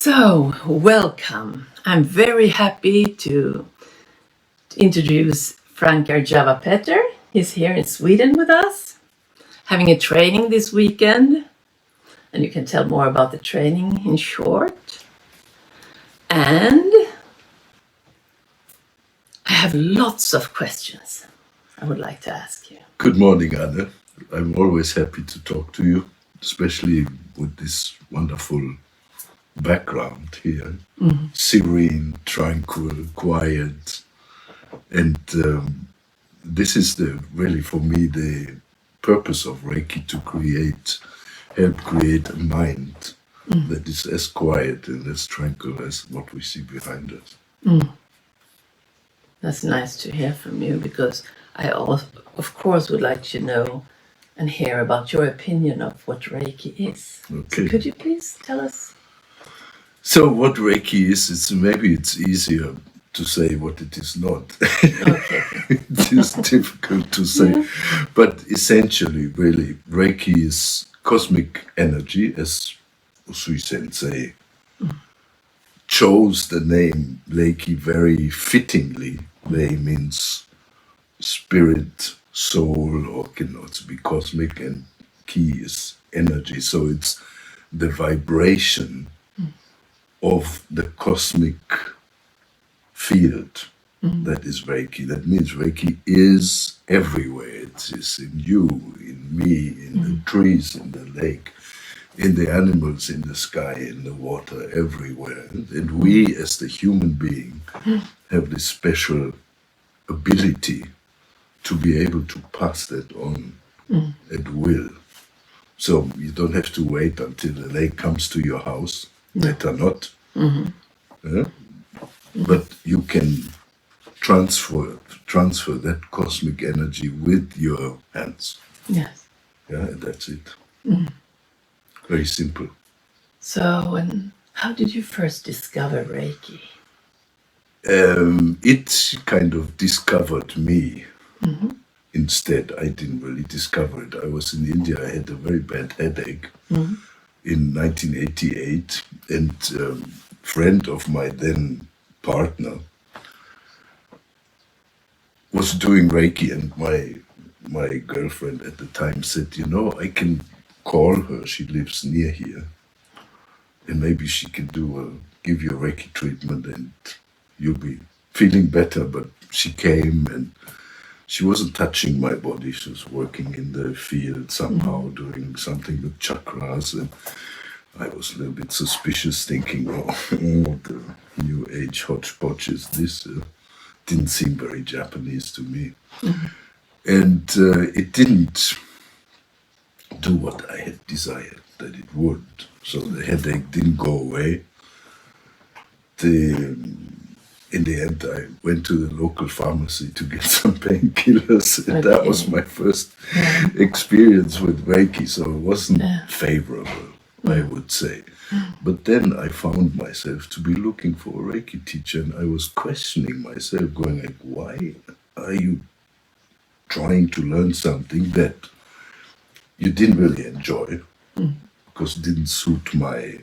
So, welcome. I'm very happy to introduce Frank Arjava Petter. He's here in Sweden with us, having a training this weekend. And you can tell more about the training in short. And I have lots of questions I would like to ask you. Good morning, Anna. I'm always happy to talk to you, especially with this wonderful background here. Serene, tranquil, quiet. And this is really for me the purpose of Reiki, to help create a mind that is as quiet and as tranquil as what we see behind us. That's nice to hear from you, because I also, of course, would like to know and hear about your opinion of what Reiki is. Okay. So could you please tell us? So what Reiki is, maybe it's easier to say what it is not. Okay. It is difficult to say. But essentially, really, Reiki is cosmic energy, as Usui Sensei chose the name Reiki very fittingly. Rei means spirit, soul, or can also be cosmic, and ki is energy. So it's the vibration of the cosmic field that is Reiki. That means Reiki is everywhere. It is in you, in me, in the trees, in the lake, in the animals, in the sky, in the water, everywhere. And we, as the human being, have this special ability to be able to pass that on at will. So you don't have to wait until the lake comes to your house. Better not. But you can transfer that cosmic energy with your hands. Yes. Yeah, and that's it. Very simple. So, and how did you first discover Reiki? It kind of discovered me. Instead, I didn't really discover it. I was in India. I had a very bad headache in 1988, and a friend of my then partner was doing Reiki, and my girlfriend at the time said, I can call her. She lives near here, and maybe she can give you a Reiki treatment, and you'll be feeling better. But she came, and she wasn't touching my body. She was working in the field somehow, doing something with chakras, and I was a little bit suspicious, thinking, what the new age hodgepodge is this? Didn't seem very Japanese to me. And it didn't do what I had desired that it would. So the headache didn't go away. In the end, I went to the local pharmacy to get some painkillers, and that was my first experience with Reiki, so it wasn't favorable, I would say. But then I found myself to be looking for a Reiki teacher, and I was questioning myself, going like, why are you trying to learn something that you didn't really enjoy, because it didn't suit my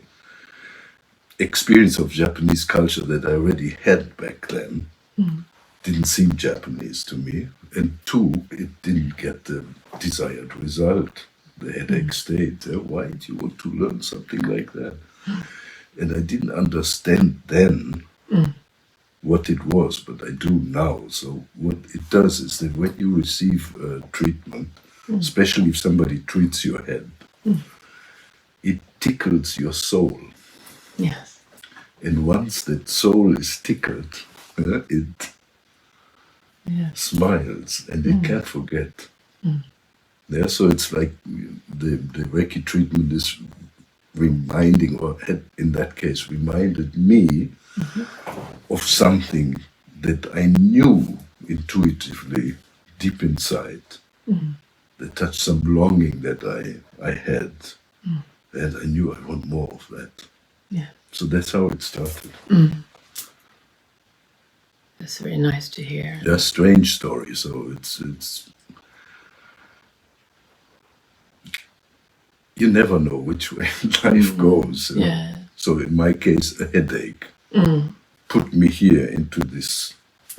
experience of Japanese culture that I already had back then. Didn't seem Japanese to me. And two, it didn't get the desired result. The headache stayed. Why do you want to learn something like that? And I didn't understand then what it was, but I do now. So what it does is that when you receive treatment, especially if somebody treats your head, it tickles your soul. Yes. And once that soul is tickled, it smiles, and it can't forget. Yeah, so it's like the Reiki treatment is reminding, or had in that case reminded me of something that I knew intuitively deep inside, that touched some longing that I had, and I knew I want more of that. Yeah. So that's how it started. That's very nice to hear. They're strange stories, so it's you never know which way life goes. Yeah. So in my case, a headache put me here into this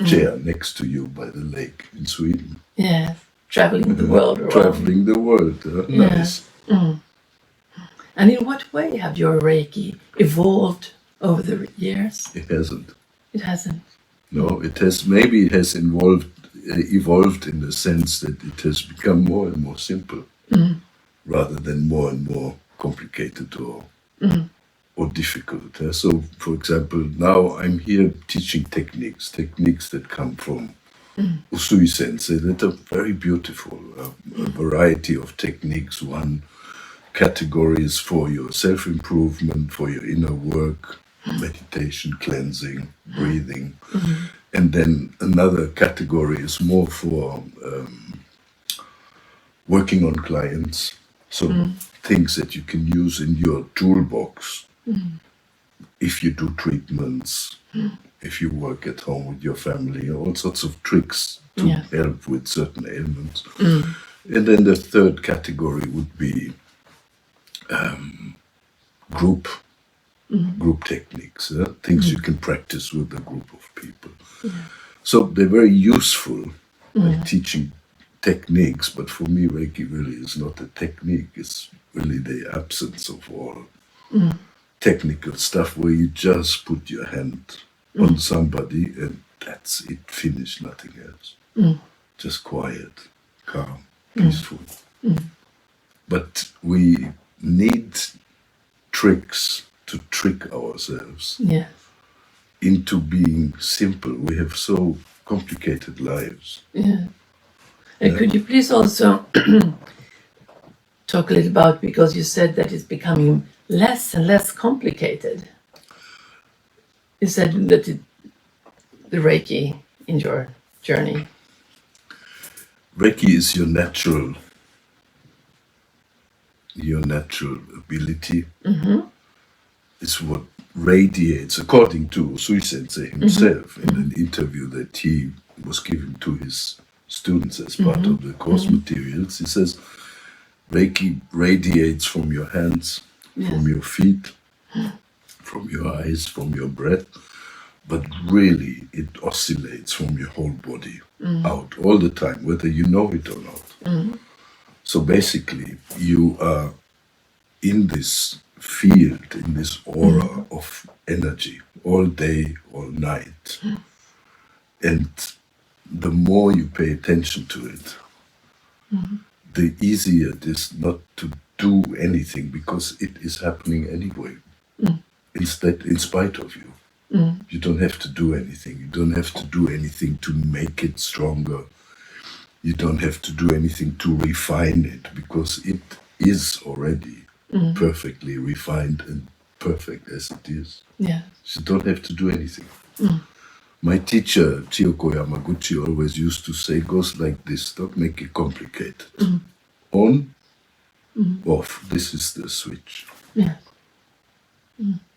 chair next to you by the lake in Sweden. Yes. Traveling the world around. Traveling the world. Nice. And in what way have your Reiki evolved over the years? It hasn't. It hasn't. No, it has. Maybe it has evolved in the sense that it has become more and more simple, rather than more and more complicated or difficult. So, for example, now I'm here teaching techniques that come from Usui Sensei that are very beautiful. A variety of techniques. One category is for your self-improvement, for your inner work, meditation, cleansing, breathing. And then another category is more for working on clients. So things that you can use in your toolbox if you do treatments, if you work at home with your family, all sorts of tricks to help with certain ailments. And then the third category would be group techniques, things you can practice with a group of people. So they're very useful teaching techniques, but for me Reiki really is not a technique, it's really the absence of all technical stuff where you just put your hand on somebody and that's it, finished, nothing else. Just quiet, calm, peaceful. But we need tricks to trick ourselves into being simple. We have so complicated lives. And could you please also talk a little about, because you said that it's becoming less and less complicated. You said that the Reiki in your journey. Reiki is your natural ability. It's what radiates, according to Usui Sensei himself, in an interview that he was giving to his students as part of the course materials. He says, Reiki radiates from your hands, from your feet, from your eyes, from your breath, but really it oscillates from your whole body out all the time, whether you know it or not. So basically, you are in this field, in this aura of energy, all day, all night. And the more you pay attention to it, the easier it is not to do anything, because it is happening anyway, in spite of you. You don't have to do anything. You don't have to do anything to make it stronger. You don't have to do anything to refine it, because it is already perfectly refined and perfect as it is. Yeah. So you don't have to do anything. My teacher, Chiyoko Yamaguchi, always used to say, it goes like this, don't make it complicated. On, off, this is the switch. Yeah.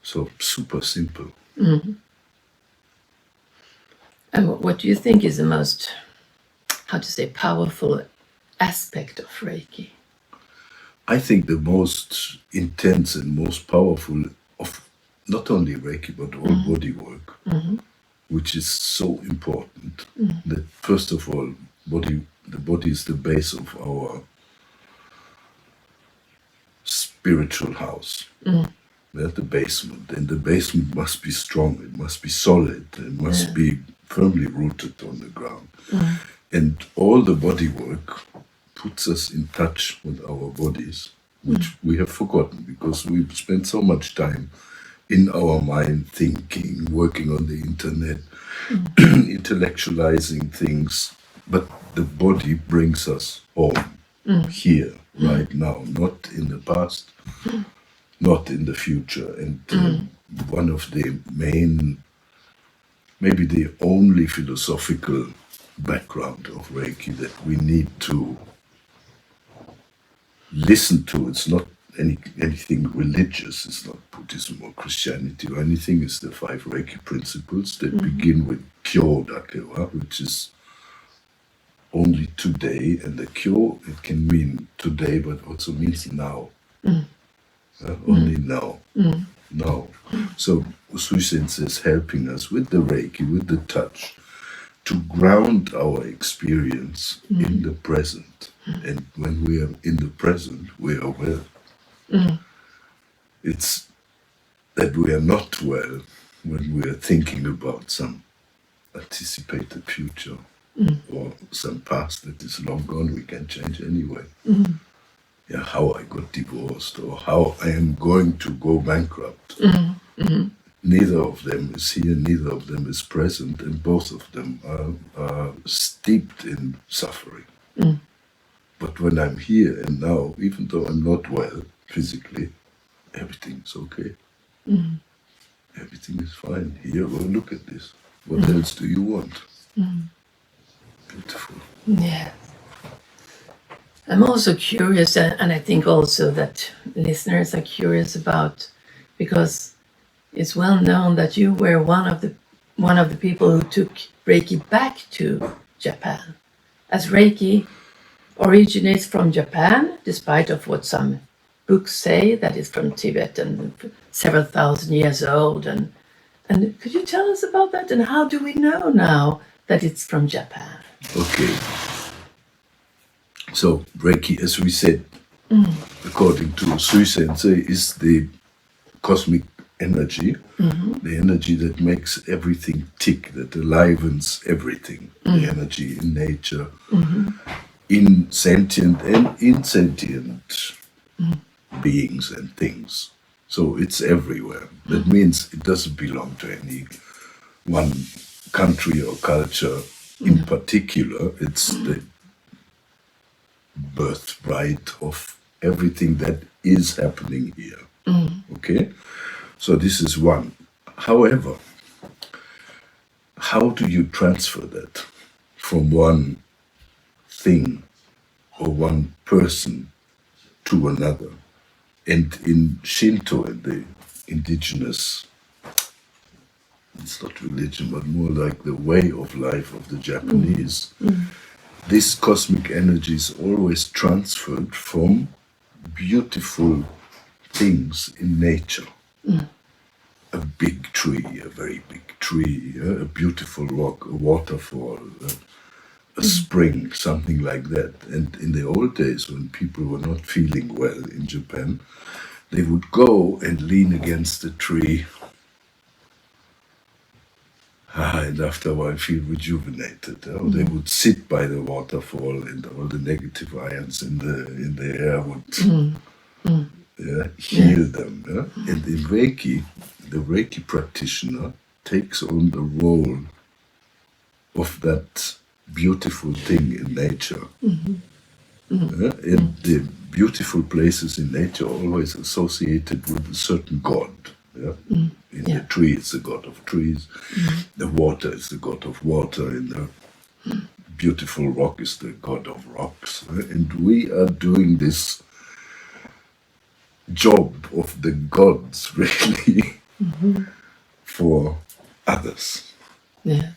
So super simple. And what do you think is the most, powerful aspect of Reiki? I think the most intense and most powerful of not only Reiki, but all body work, which is so important, that first of all, the body is the base of our spiritual house. That's the basement, and the basement must be strong, it must be solid, it must be firmly rooted on the ground. And all the body work puts us in touch with our bodies, which we have forgotten, because we've spent so much time in our mind thinking, working on the internet, intellectualizing things. But the body brings us home, here, right now, not in the past, not in the future. And one of the main, maybe the only philosophical background of Reiki that we need to listen to, it's not anything religious, it's not Buddhism or Christianity or anything, it's the 5 Reiki principles that begin with Kyo Dakewa, which is only today, and the Kyo, it can mean today, but also means now. Only now. now. So Sui-sensei is helping us with the Reiki, with the touch, to ground our experience in the present. And when we are in the present, we are well. It's that we are not well when we are thinking about some anticipated future or some past that is long gone, we can change anyway. Yeah, how I got divorced or how I am going to go bankrupt. Neither of them is here, neither of them is present, and both of them are steeped in suffering. But when I'm here and now, even though I'm not well physically, everything's okay. Everything is fine. Here, well, look at this. What else do you want? Beautiful. Yeah. I'm also curious, and I think also that listeners are curious about, because it's well known that you were one of the people who took Reiki back to Japan, as Reiki originates from Japan, despite of what some books say that it's from Tibet and several thousand years old. And could you tell us about that? And how do we know now that it's from Japan? Okay. So Reiki, as we said, according to Sui-sensei, is the cosmic energy, the energy that makes everything tick, that enlivens everything, the energy in nature, in sentient and insentient beings and things. So it's everywhere. That means it doesn't belong to any one country or culture in particular. It's the birthright of everything that is happening here. Okay? So this is one. However, how do you transfer that from one thing or one person to another? And in Shinto, in the indigenous, it's not religion, but more like the way of life of the Japanese, this cosmic energy is always transferred from beautiful things in nature. A big tree, a very big tree, a beautiful rock, a waterfall, a spring, something like that. And in the old days, when people were not feeling well in Japan, they would go and lean against the tree, and after a while feel rejuvenated. They would sit by the waterfall, and all the negative ions in the air would heal them. And in Reiki, the Reiki practitioner takes on the role of that beautiful thing in nature. And the beautiful places in nature are always associated with a certain god. In the tree, it's the god of trees. The water is the god of water. And the beautiful rock is the god of rocks. And we are doing this job of the gods, really, for others. Yeah.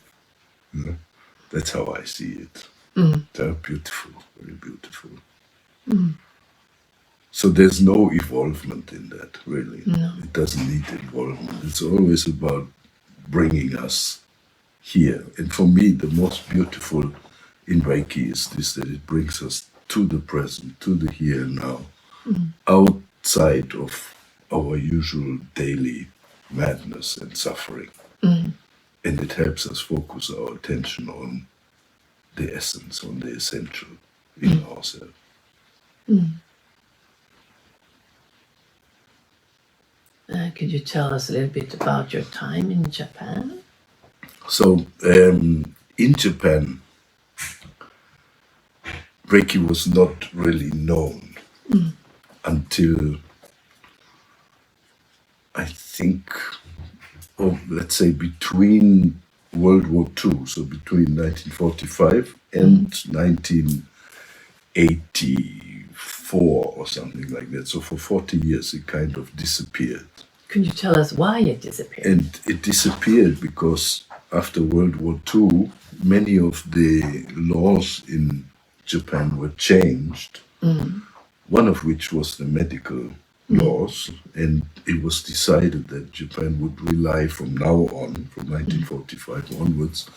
That's how I see it. They're beautiful, very beautiful. So there's no evolvement in that, really. No. It doesn't need involvement. It's always about bringing us here. And for me, the most beautiful in Reiki is this, that it brings us to the present, to the here and now, outside of our usual daily madness and suffering. And it helps us focus our attention on the essence, on the essential in ourselves. Could you tell us a little bit about your time in Japan? So, in Japan, Reiki was not really known until, I think, let's say between World War II, so between 1945 and 1984 or something like that. So for 40 years it kind of disappeared. Could you tell us why it disappeared? And it disappeared because after World War II, many of the laws in Japan were changed, one of which was the medical laws, and it was decided that Japan would rely from now on, from 1945 onwards,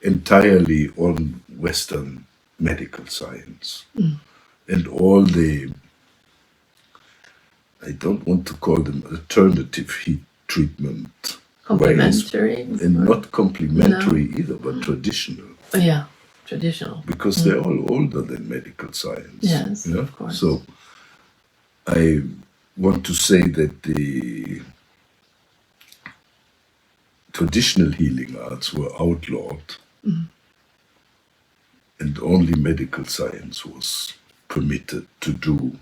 entirely on Western medical science. And all the, I don't want to call them alternative heat treatment ways, Complementary. and not complementary either, but traditional. Oh, yeah, traditional. Because they're all older than medical science. Yes, yeah? of course. So I want to say that the traditional healing arts were outlawed, and only medical science was permitted to do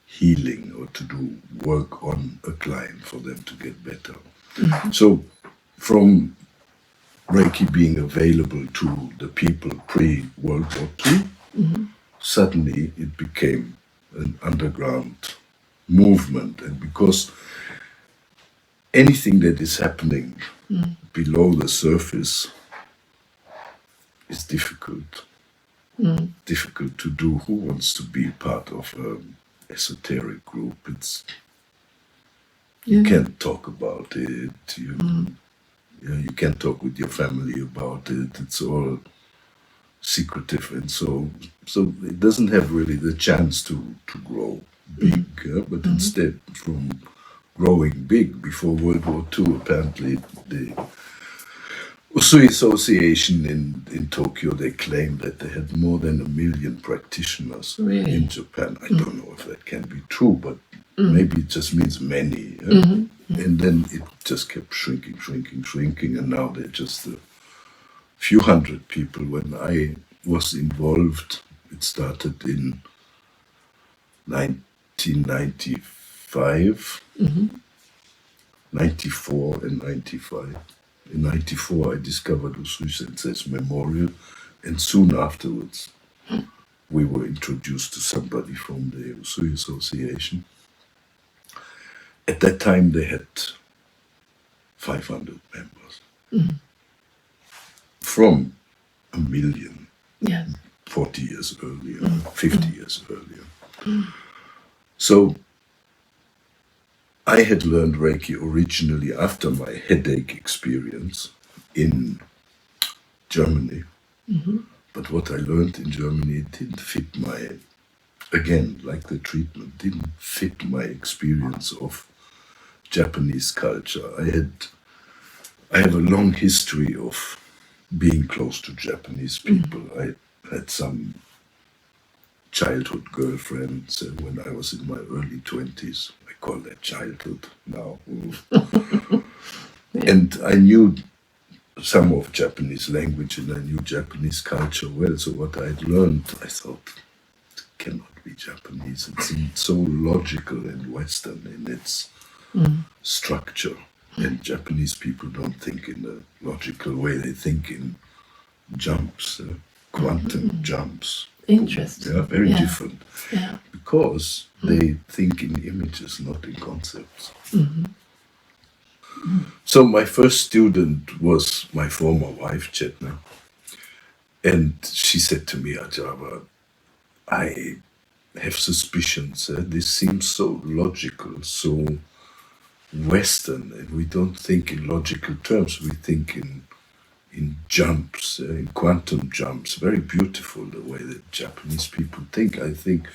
healing or to do work on a client for them to get better. So from Reiki being available to the people pre-World War II, suddenly it became an underground movement. And because anything that is happening below the surface is difficult. Difficult to do. Who wants to be part of an esoteric group? You can't talk about it. You can't talk with your family about it. It's all secretive, and so it doesn't have really the chance to grow big. But instead, from growing big before World War II, apparently the Usui Association in Tokyo, they claimed that they had more than 1 million practitioners in Japan. I don't know if that can be true, but maybe it just means many. And then it just kept shrinking, and now they're just a few hundred people. When I was involved, it started in 1995, 94 and 95. In 94, I discovered Usui Sensei's memorial, and soon afterwards, we were introduced to somebody from the Usui Association. At that time, they had 500 members. From 1 million, 40 years earlier, 50 years earlier. So I had learned Reiki originally after my headache experience in Germany. But what I learned in Germany didn't fit again, like the treatment, didn't fit my experience of Japanese culture. I have a long history of being close to Japanese people. I had some childhood girlfriends when I was in my early 20s. I call that childhood now. And I knew some of Japanese language, and I knew Japanese culture well. So what I'd learned, I thought, it cannot be Japanese. It seemed so logical and Western in its structure. And Japanese people don't think in a logical way. They think in jumps, quantum jumps. Interesting. Yeah, very different. Yeah. Because they think in images, not in concepts. So my first student was my former wife, Chetna. And she said to me, Arjava, I have suspicions. This seems so logical, so Western, and we don't think in logical terms. We think in jumps, in quantum jumps. Very beautiful the way that Japanese people think. I think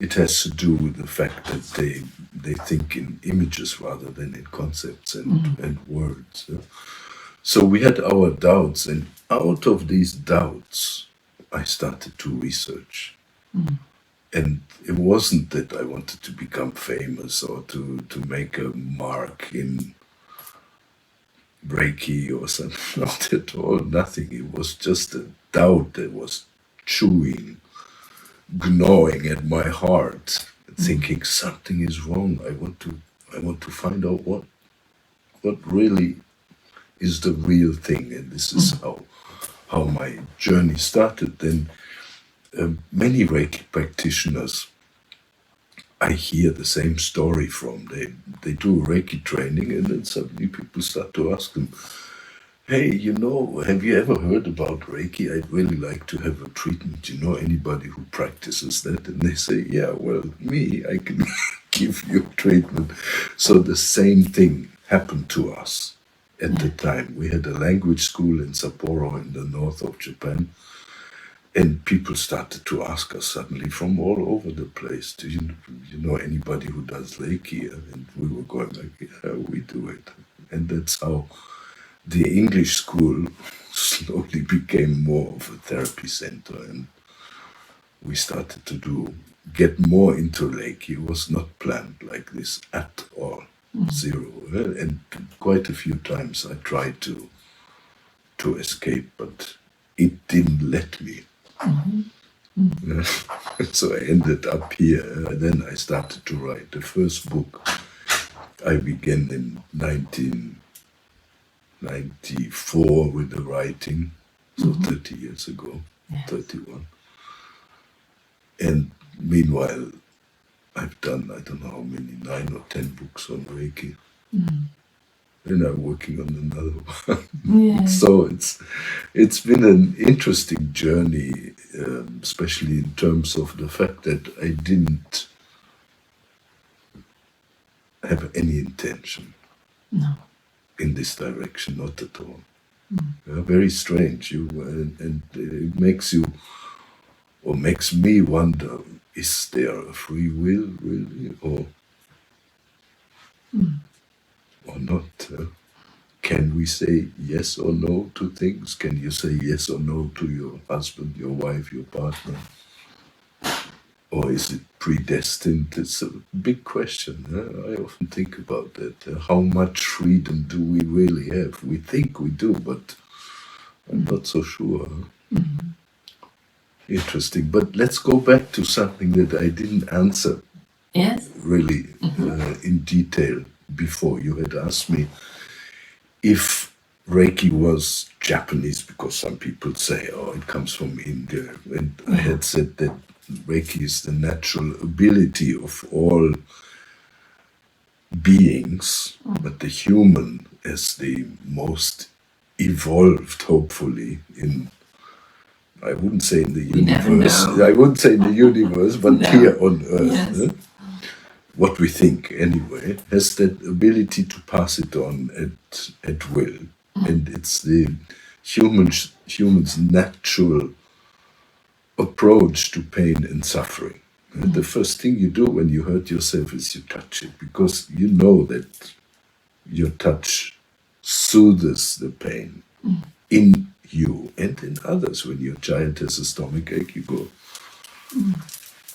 it has to do with the fact that they think in images rather than in concepts and words. So we had our doubts, and out of these doubts, I started to research. And it wasn't that I wanted to become famous or to make a mark in Reiki or something, not at all, nothing. It was just a doubt that was chewing, gnawing at my heart, thinking something is wrong. I want to find out what really is the real thing, and this is how my journey started. Then many Reiki practitioners I hear the same story from. They do Reiki training, and then suddenly people start to ask them, hey, have you ever heard about Reiki? I'd really like to have a treatment. Do you know anybody who practices that? And they say, yeah, well, me, I can give you treatment. So the same thing happened to us at the time. We had a language school in Sapporo in the north of Japan, and people started to ask us suddenly from all over the place, do you know anybody who does Reiki? And we were going like, yeah, we do it. And that's how the English school slowly became more of a therapy center, and we started to get more into Reiki. It was not planned like this at all, zero. And quite a few times I tried to escape, but it didn't let me. So I ended up here. Then I started to write. The first book I began in 1994 with the writing, so 30 years ago, 31. And meanwhile, I've done, I don't know how many, 9 or 10 books on Reiki. And I'm working on another one. So it's been an interesting journey, especially in terms of the fact that I didn't have any intention in this direction, not at all. Very strange. And it makes you, or makes me wonder, is there a free will really, or not? Can we say yes or no to things? Can you say yes or no to your husband, your wife, your partner? Or is it predestined? It's a big question. I often think about that. How much freedom do we really have? We think we do, but I'm not so sure. Interesting. But let's go back to something that I didn't answer really in detail before. You had asked me if Reiki was Japanese, because some people say, oh, it comes from India. And I had said that Reiki is the natural ability of all beings, but the human as the most evolved, hopefully, in, I wouldn't say in the universe. I wouldn't say in the universe, but here on Earth. What we think anyway, has that ability to pass it on at will. And it's the human's natural approach to pain and suffering. And the first thing you do when you hurt yourself is you touch it, because you know that your touch soothes the pain in you and in others. When your child has a stomachache, you go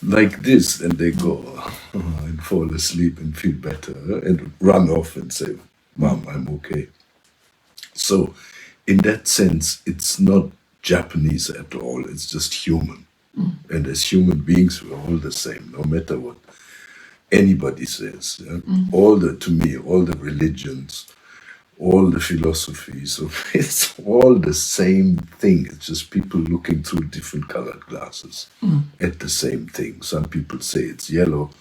like this, and they go and fall asleep and feel better and run off and say, Mom, I'm okay. So in that sense, it's not Japanese at all, it's just human. And as human beings, we're all the same, no matter what anybody says. To me, all the religions, all the philosophies, it's all the same thing. It's just people looking through different colored glasses at the same thing. Some people say it's yellow,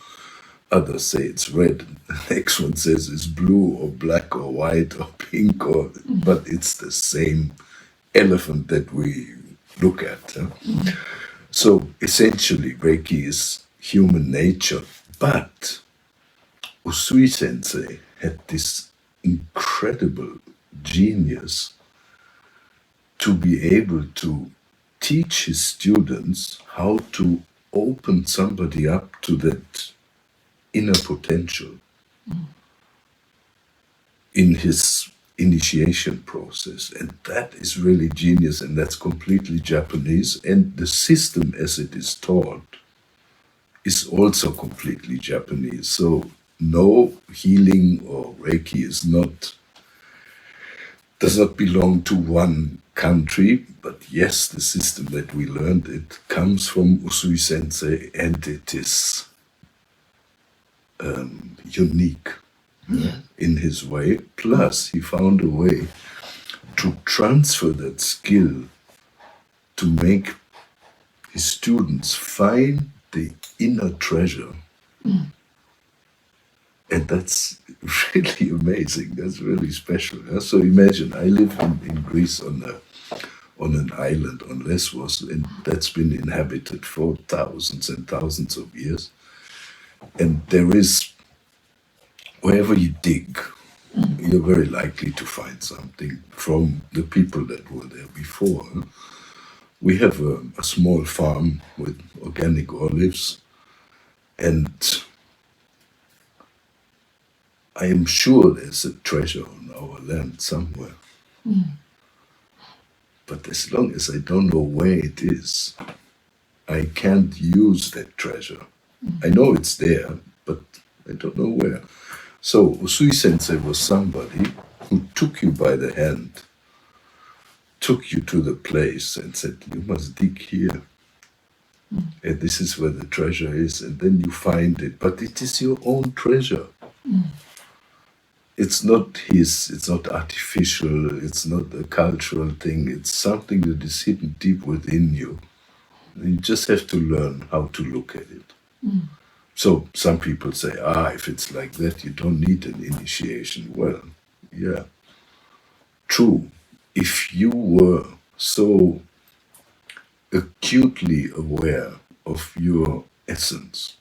others say it's red. The next one says it's blue or black or white or pink, but it's the same elephant that we look at. So essentially, Reiki is human nature. But Usui Sensei had this incredible genius to be able to teach his students how to open somebody up to that inner potential in his initiation process. And that is really genius, and that's completely Japanese. And the system as it is taught is also completely Japanese. So no, healing or Reiki does not belong to one country, but yes, the system that we learned, it comes from Usui Sensei, and it is unique in his way. Plus, he found a way to transfer that skill to make his students find the inner treasure. And that's really amazing. That's really special. So imagine, I live in Greece on an island on Lesbos, and that's been inhabited for thousands and thousands of years. And there is, wherever you dig, you're very likely to find something from the people that were there before. We have a small farm with organic olives, and I am sure there's a treasure on our land somewhere. But as long as I don't know where it is, I can't use that treasure. I know it's there, but I don't know where. So Usui Sensei was somebody who took you by the hand, took you to the place and said, you must dig here. And this is where the treasure is, and then you find it. But it is your own treasure. It's not his, it's not artificial, it's not a cultural thing, it's something that is hidden deep within you. You just have to learn how to look at it. So some people say, if it's like that, you don't need an initiation. Well, yeah, true. If you were so acutely aware of your essence,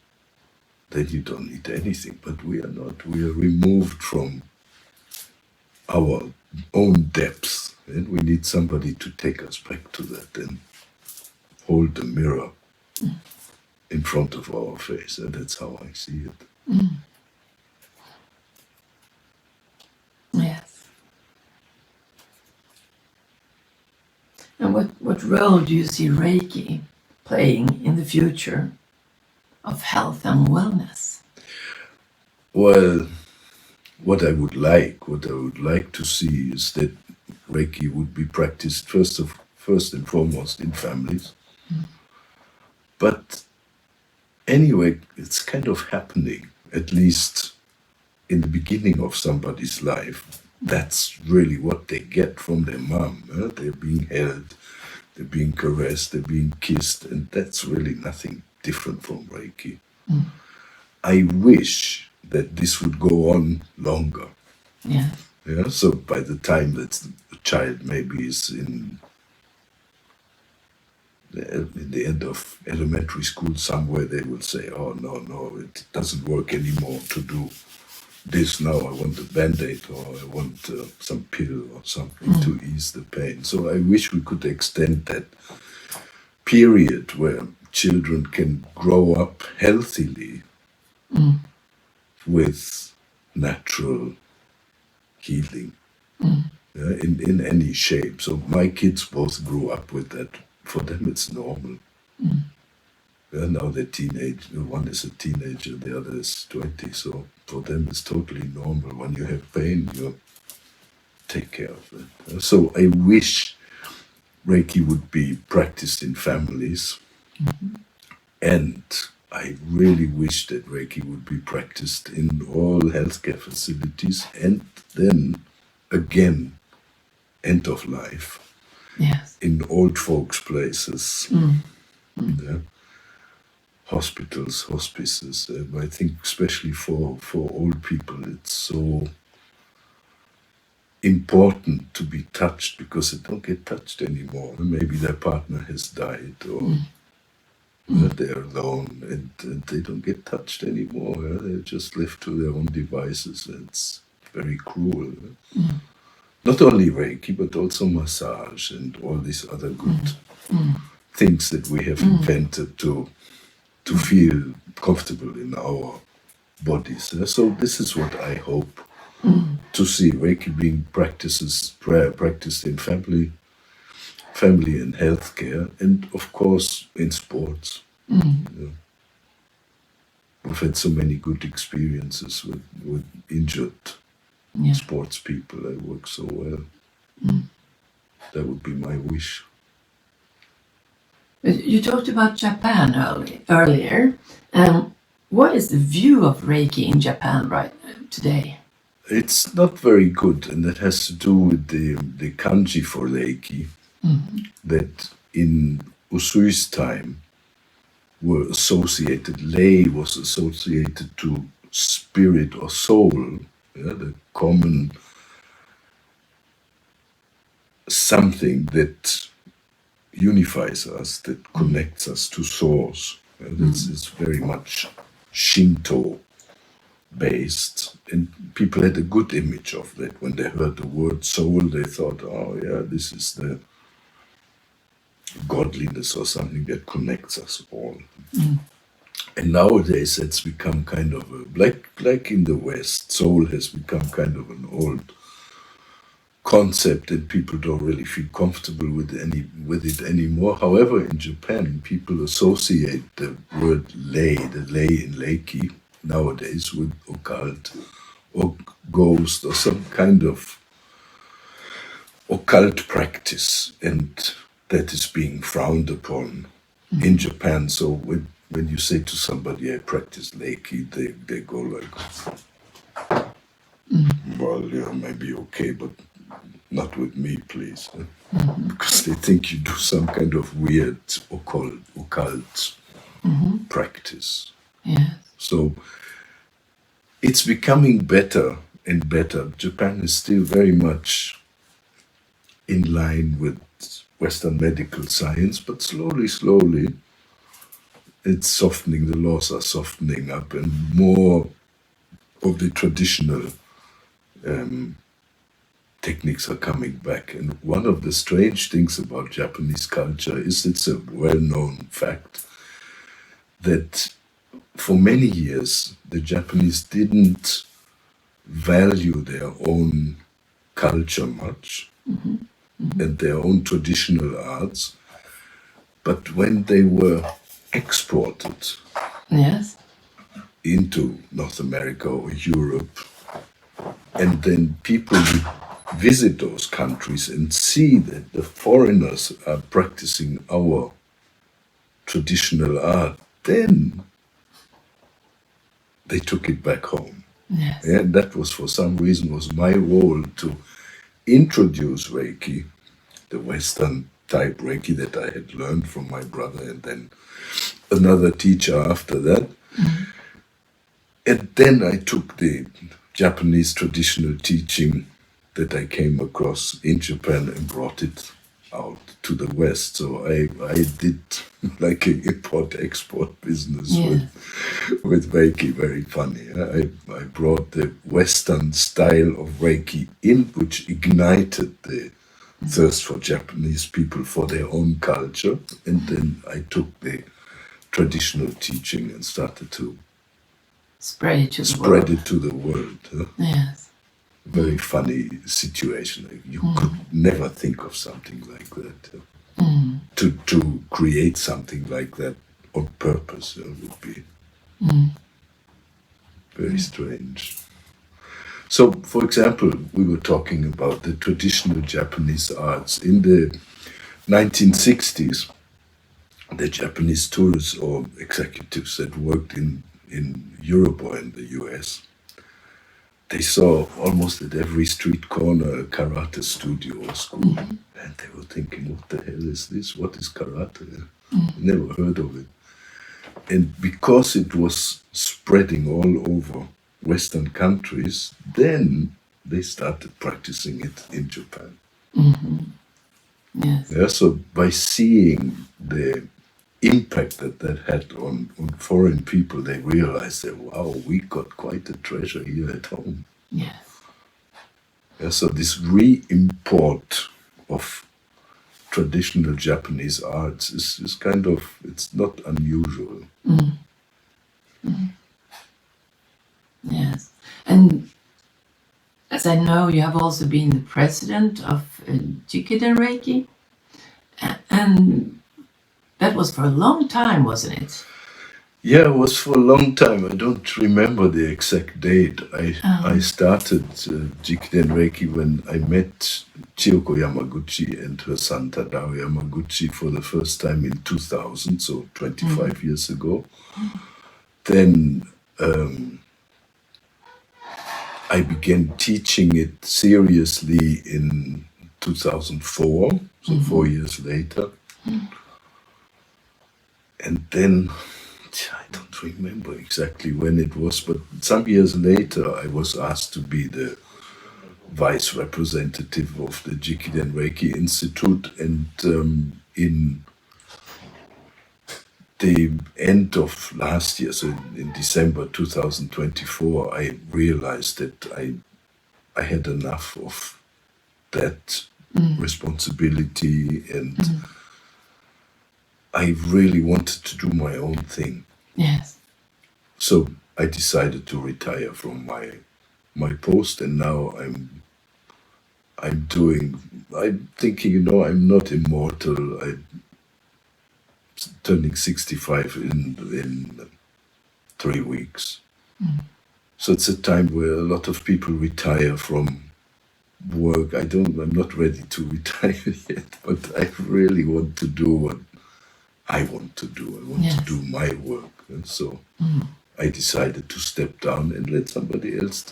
then you don't need anything. But we are not. We are removed from our own depths, and we need somebody to take us back to that and hold the mirror in front of our face, and that's how I see it. Yes. And what role do you see Reiki playing in the future of health and wellness? Well, what I would like to see is that Reiki would be practiced first and foremost in families. But anyway, it's kind of happening, at least in the beginning of somebody's life. That's really what they get from their mom. They're being held, they're being caressed, they're being kissed, and that's really nothing different from Reiki. I wish that this would go on longer. Yeah. Yeah, so by the time that the child maybe is in the end of elementary school somewhere, they will say, oh, no, it doesn't work anymore to do this now. I want a Band-Aid, or I want some pill or something to ease the pain. So I wish we could extend that period where children can grow up healthily with natural healing. In any shape. So my kids both grew up with that. For them, it's normal. Now they're teenage. One is a teenager, the other is 20. So for them, it's totally normal. When you have pain, you take care of it. So I wish Reiki would be practiced in families, and I really wish that Reiki would be practiced in all healthcare facilities, and then again, end of life. Yes. In old folks' places, yeah. Hospitals, hospices. I think especially for old people, it's so important to be touched, because they don't get touched anymore. Maybe their partner has died, or they're alone, and they don't get touched anymore. They just live to their own devices. It's very cruel. Not only Reiki, but also massage and all these other good things that we have invented to feel comfortable in our bodies. So this is what I hope to see, Reiki being practiced in family and healthcare, and of course in sports. I've had so many good experiences with injured sports people. They work so well. That would be my wish. You talked about Japan earlier. What is the view of Reiki in Japan right today? It's not very good, and that has to do with the kanji for Reiki, that in Usui's time were associated, lei was associated to spirit or soul, the common something that unifies us, that connects us to source. It's very much Shinto based, and people had a good image of that. When they heard the word soul, they thought, oh yeah, this is the godliness or something that connects us all. And nowadays it's become kind of a, like in the West, soul has become kind of an old concept and people don't really feel comfortable with it anymore. However, in Japan, people associate the word lei, the lei in Reiki, nowadays with occult or ghost or some kind of occult practice, and that is being frowned upon in Japan. So when you say to somebody, I practice Reiki, they go like, well, yeah, maybe okay, but not with me, please. Because they think you do some kind of weird occult practice. Yes. So it's becoming better and better. Japan is still very much in line with Western medical science, but slowly, it's softening. The laws are softening up, and more of the traditional techniques are coming back. And one of the strange things about Japanese culture is it's a well-known fact that for many years the Japanese didn't value their own culture much and their own traditional arts, but when they were exported Yes. into North America or Europe, and then people would visit those countries and see that the foreigners are practicing our traditional art, then they took it back home. Yes. And that was, for some reason, was my role to introduce Reiki, the Western type Reiki that I had learned from my brother and then another teacher after that. And then I took the Japanese traditional teaching that I came across in Japan and brought it out to the West. So I did like an import-export business with Reiki, very funny. I brought the Western style of Reiki in, which ignited the thirst for Japanese people for their own culture. And then I took the traditional teaching and started to Spread it to the world. Yes. Very funny situation. You could never think of something like that. To create something like that on purpose would be very strange. So, for example, we were talking about the traditional Japanese arts. In the 1960s, the Japanese tourists or executives that worked in Europe or in the US, they saw almost at every street corner a karate studio or school. And they were thinking, what the hell is this? What is karate? Never heard of it. And because it was spreading all over Western countries, then they started practicing it in Japan. Yes. Yeah, so by seeing the impact that had on foreign people, they realized that, wow, we got quite a treasure here at home. Yes. Yeah, so this re-import of traditional Japanese arts is kind of, it's not unusual. Yes. And as I know, you have also been the president of Jikiden Reiki. And that was for a long time, wasn't it? Yeah, it was for a long time. I don't remember the exact date. I started Jikiden Reiki when I met Chiyoko Yamaguchi and her son Tadao Yamaguchi for the first time in 2000, so 25 years ago. Then I began teaching it seriously in 2004, so 4 years later. And then, I don't remember exactly when it was, but some years later I was asked to be the vice representative of the Jikiden Reiki Institute. And in the end of last year, so in December 2024, I realized that I had enough of that responsibility, and I really wanted to do my own thing. Yes. So I decided to retire from my post, and now I'm thinking, I'm not immortal. I'm turning 65 in 3 weeks. So it's a time where a lot of people retire from work. I'm not ready to retire yet, but I really want to do what I want to do. I want to do my work. And so I decided to step down and let somebody else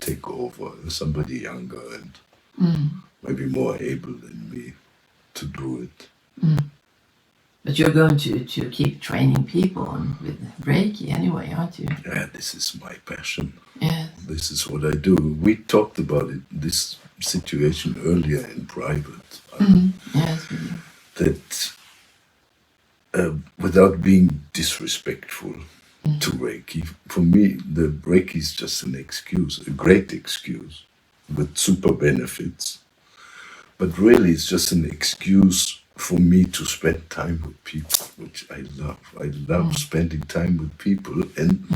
take over, somebody younger and maybe more able than me to do it. But you're going to keep training people with Reiki anyway, aren't you? Yeah, this is my passion. Yeah. This is what I do. We talked about it, this situation earlier in private. Yes. That without being disrespectful to Reiki, for me, the Reiki is just an excuse, a great excuse with super benefits. But really, it's just an excuse for me to spend time with people, which I love. I love spending time with people and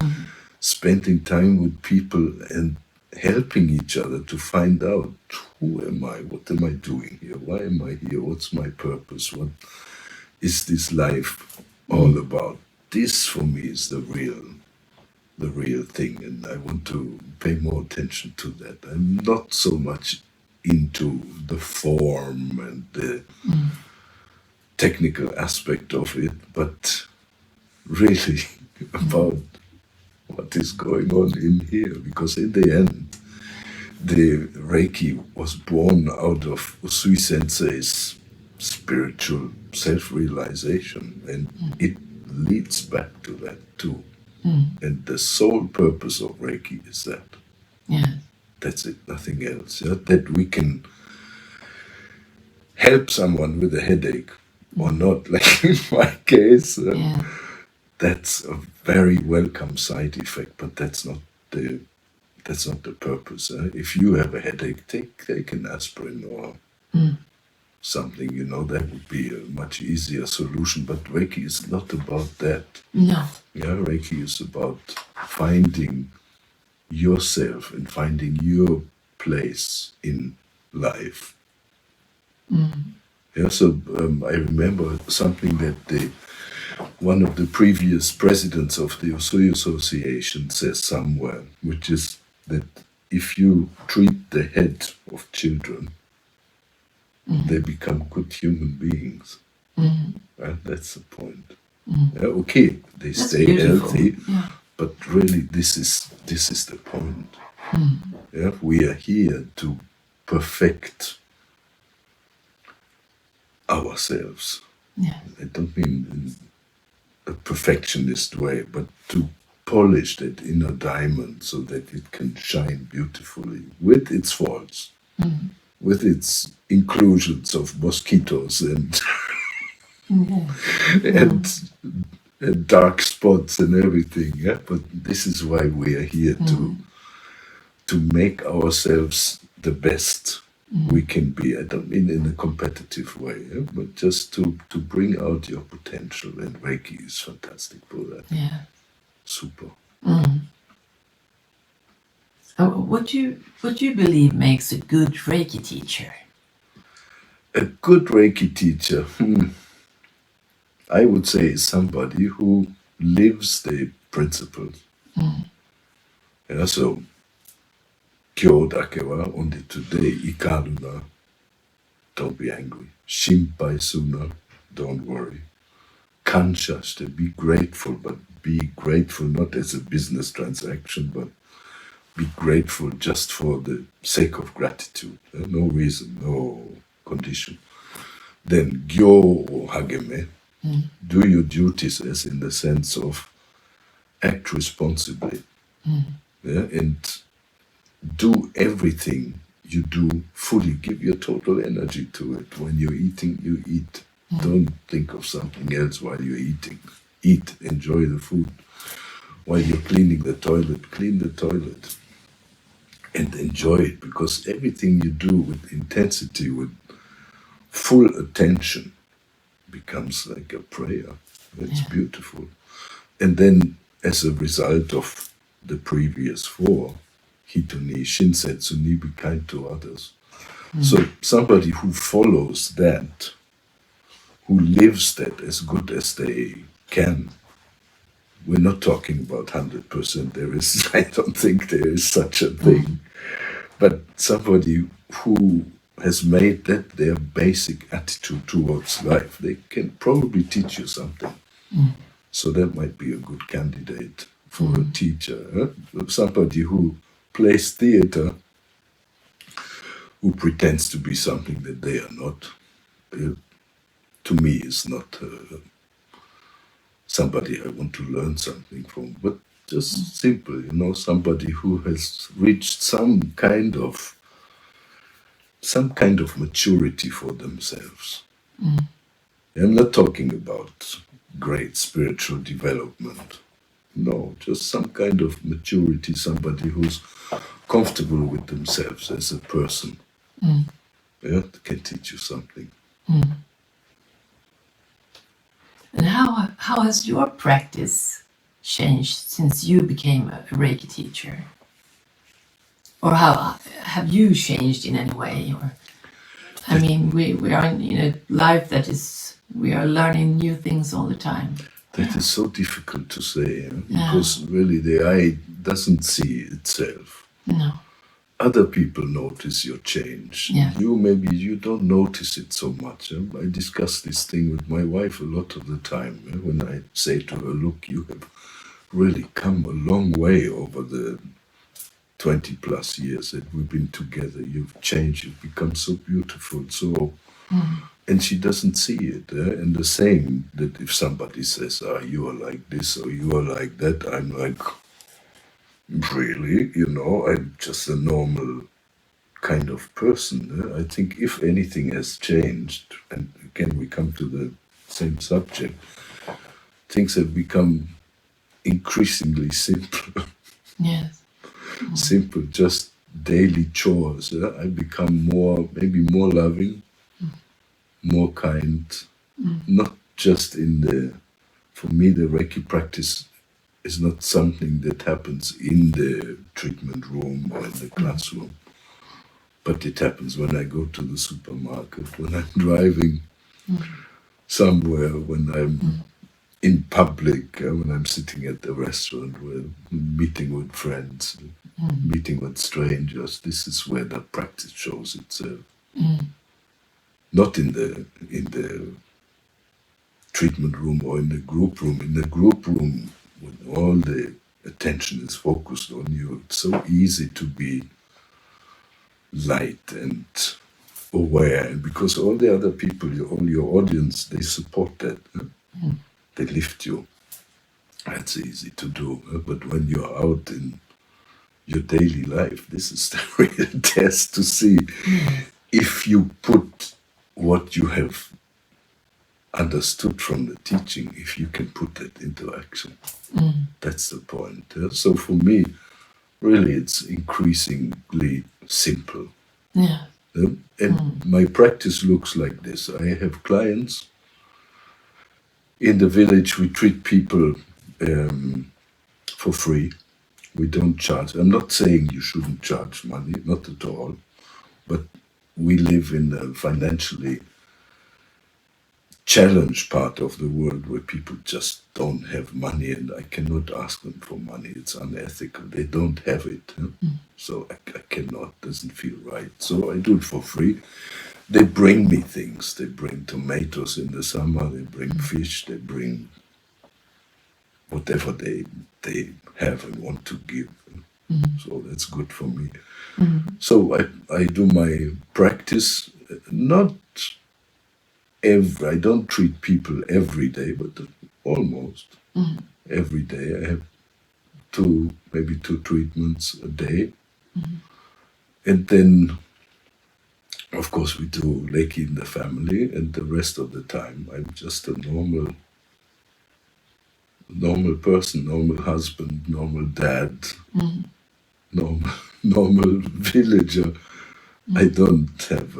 spending time with people and helping each other to find out, who am I? What am I doing here? Why am I here? What's my purpose? What is this life all about? This for me is the real thing, and I want to pay more attention to that. I'm not so much into the form and the technical aspect of it, but really about what is going on in here, because in the end, the Reiki was born out of Usui Sensei's spiritual self-realization, and it leads back to that too. And the sole purpose of Reiki is that. Yeah. That's it, nothing else. Yeah? That we can help someone with a headache or not, like in my case. That's a very welcome side effect, but that's not the purpose. If you have a headache, take an aspirin or something. That would be a much easier solution. But Reiki is not about that. No. Yeah, Reiki is about finding yourself and finding your place in life. Yeah, so I remember something that one of the previous presidents of the Usui Association says somewhere, which is that if you treat the head of children, they become good human beings. Right? That's the point. Yeah, okay, they stay healthy, but really this is the point. Yeah, we are here to perfect ourselves. I don't mean in a perfectionist way, but to polish that inner diamond so that it can shine beautifully with its faults, with its inclusions of mosquitoes and and dark spots and everything. Yeah, but this is why we are here to make ourselves the best we can be. I don't mean in a competitive way, but just to bring out your potential, and Reiki is fantastic for that. Yeah. Super. What do you believe makes a good Reiki teacher? A good Reiki teacher, I would say, is somebody who lives the principles. Yeah, so Kyo dake wa only today ikaru na. Don't be angry. Shinpai suna. Don't worry. Kansha shite, be grateful, but be grateful not as a business transaction, but be grateful just for the sake of gratitude. No reason, no condition. Then gyo o hageme. Do your duties as in the sense of act responsibly. Yeah, and do everything you do fully. Give your total energy to it. When you're eating, you eat. Don't think of something else while you're eating. eat, enjoy the food. While you're cleaning the toilet, clean the toilet and enjoy it, because everything you do with intensity, with full attention, becomes like a prayer. It's beautiful. And then, as a result of the previous 4, Hito ni Shinsetsu ni, be kind to others. So somebody who follows that, who lives that as good as they can, we're not talking about 100%. There is, I don't think there is such a thing. But somebody who has made that their basic attitude towards life, they can probably teach you something. So that might be a good candidate for a teacher. Somebody who plays theater, who pretends to be something that they are not, to me is not somebody I want to learn something from, but just simple, somebody who has reached some kind of maturity for themselves. I'm not talking about great spiritual development. No, just some kind of maturity, somebody who's comfortable with themselves as a person. Can teach you something. And how has your practice changed since you became a Reiki teacher? Or how have you changed in any way? Or I mean, we are in a life that is, we are learning new things all the time. That is so difficult to say, because really the eye doesn't see itself. No. Other people notice your change. Maybe you don't notice it so much. I discuss this thing with my wife a lot of the time. When I say to her, look, you have really come a long way over the 20 plus years that we've been together. You've changed, you've become so beautiful. So, and she doesn't see it. And the same, that if somebody says, you are like this or you are like that, I'm like, really? I'm just a normal kind of person. I think if anything has changed, and again we come to the same subject, things have become increasingly simple. Yes. Simple, just daily chores. I become maybe more loving, more kind. Not just for me, the Reiki practice is not something that happens in the treatment room or in the classroom, but it happens when I go to the supermarket, when I'm driving somewhere, when I'm in public, when I'm sitting at the restaurant, meeting with friends, meeting with strangers. This is where the practice shows itself. Not in the treatment room or in the group room. In the group room, when all the attention is focused on you, it's so easy to be light and aware. And because all the other people, all your audience, they support that. They lift you. That's easy to do. But when you're out in your daily life, this is the real test to see if you put what you have understood from the teaching, if you can put that into action. That's the point. So for me, really, it's increasingly simple. And my practice looks like this. I have clients. In the village, we treat people for free. We don't charge. I'm not saying you shouldn't charge money, not at all. But we live in a financially challenged part of the world where people just don't have money, and I cannot ask them for money. It's unethical. They don't have it. So I cannot. Doesn't feel right. So I do it for free. They bring me things. They bring tomatoes in the summer. They bring fish. They bring whatever they have and want to give. So that's good for me. So I do my practice, not I don't treat people every day, but almost every day. I have maybe two treatments a day. And then, of course, we do Reiki in the family, and the rest of the time I'm just a normal normal person, normal husband, normal dad, normal normal villager. I don't have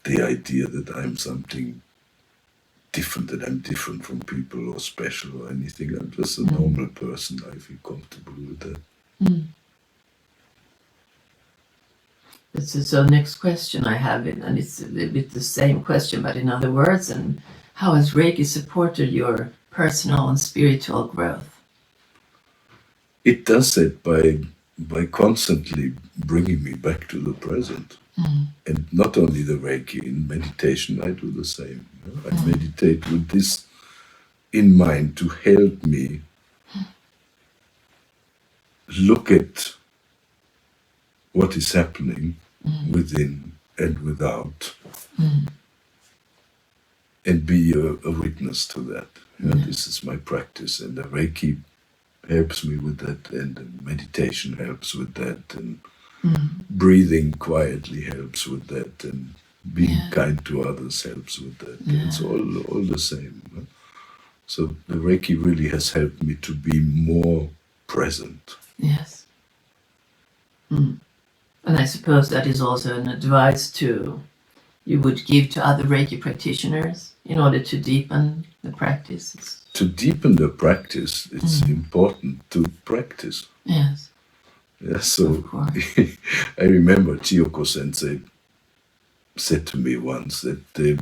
the idea that I'm something different, that I'm different from people or special or anything. I'm just a normal person. I feel comfortable with that. This is the next question I have, and it's a little bit the same question, but in other words. And how has Reiki supported your personal and spiritual growth? It does it by constantly bringing me back to the present. And not only the Reiki, in meditation I do the same. I meditate with this in mind to help me look at what is happening within and without, and be a witness to that. This is my practice, and the Reiki helps me with that, and the meditation helps with that, and breathing quietly helps with that, and being kind to others helps with that. It's all the same. So the Reiki really has helped me to be more present. Yes. And I suppose that is also an advice you would give to other Reiki practitioners in order to deepen the practice. To deepen the practice, it's important to practice. Yes. Yeah, so I remember Chiyoko Sensei said to me once that the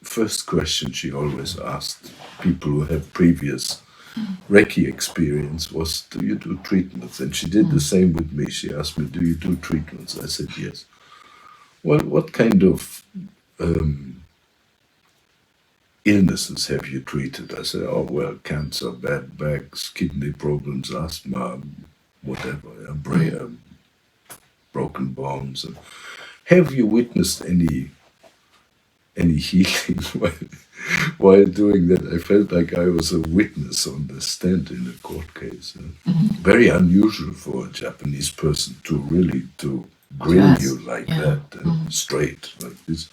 first question she always asked people who have previous Reiki experience was, do you do treatments? And she did the same with me. She asked me, do you do treatments? I said, yes. Well, what kind of illnesses have you treated? I said, oh, well, cancer, bad backs, kidney problems, asthma, whatever, broken bones. And have you witnessed any healing while doing that? I felt like I was a witness on the stand in a court case. Very unusual for a Japanese person to really grill you like that, straight like this.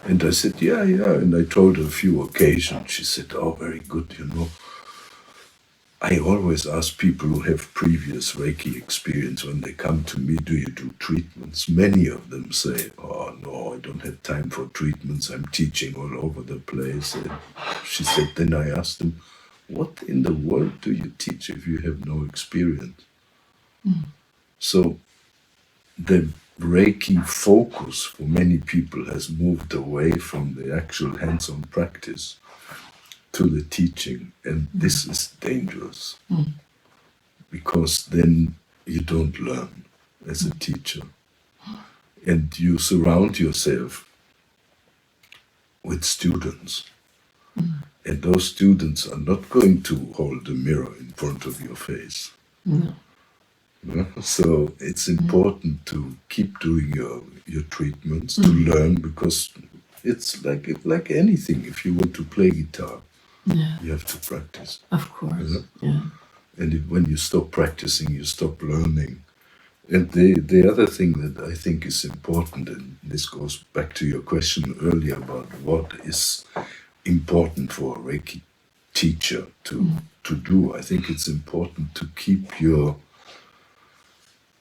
And I said, yeah. And I told her a few occasions. She said, oh, very good, I always ask people who have previous Reiki experience when they come to me, do you do treatments? Many of them say, oh, no, I don't have time for treatments. I'm teaching all over the place. And she said, then I asked them, what in the world do you teach if you have no experience? So the Reiki focus for many people has moved away from the actual hands-on practice to the teaching, and this is dangerous because then you don't learn as a teacher, and you surround yourself with students, and those students are not going to hold a mirror in front of your face. No. So it's important to keep doing your treatments, to learn, because it's like anything. If you want to play guitar, you have to practice. Of course. Yeah. And when you stop practicing, you stop learning. And the other thing that I think is important, and this goes back to your question earlier about what is important for a Reiki teacher to do, I think it's important to keep your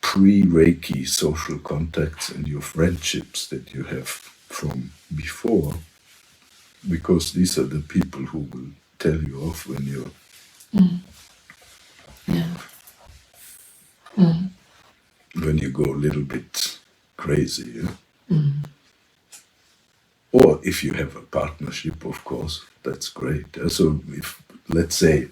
pre-Reiki social contacts and your friendships that you have from before, because these are the people who will tell you off when you're when you go a little bit crazy. Or if you have a partnership, of course, that's great. So if, let's say,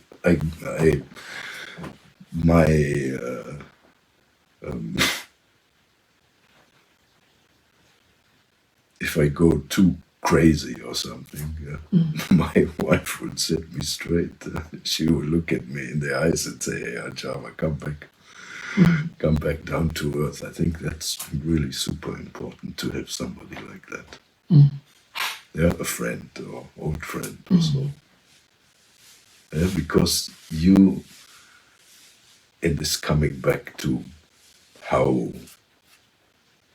if I go too crazy or something, my wife would set me straight. She would look at me in the eyes and say, hey, Arjava, come back down to earth. I think that's really super important to have somebody like that. Yeah, a friend or old friend or so. Because you, and this coming back to how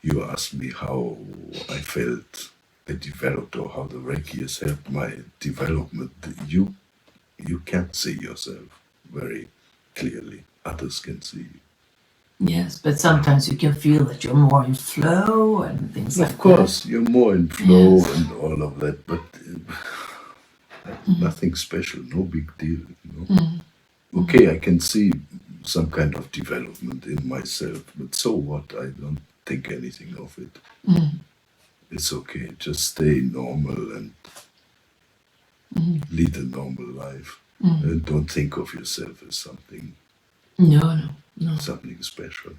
you asked me how I felt I developed, or how the Reiki has helped my development. You you can't see yourself very clearly. Others can see you. Yes, but sometimes you can feel that you're more in flow and things like that. Of course, you're more in flow Yes. and all of that, but nothing special, no big deal. Okay, I can see some kind of development in myself, but so what? I don't think anything of it. It's okay, just stay normal and lead a normal life. And don't think of yourself as something No. something special.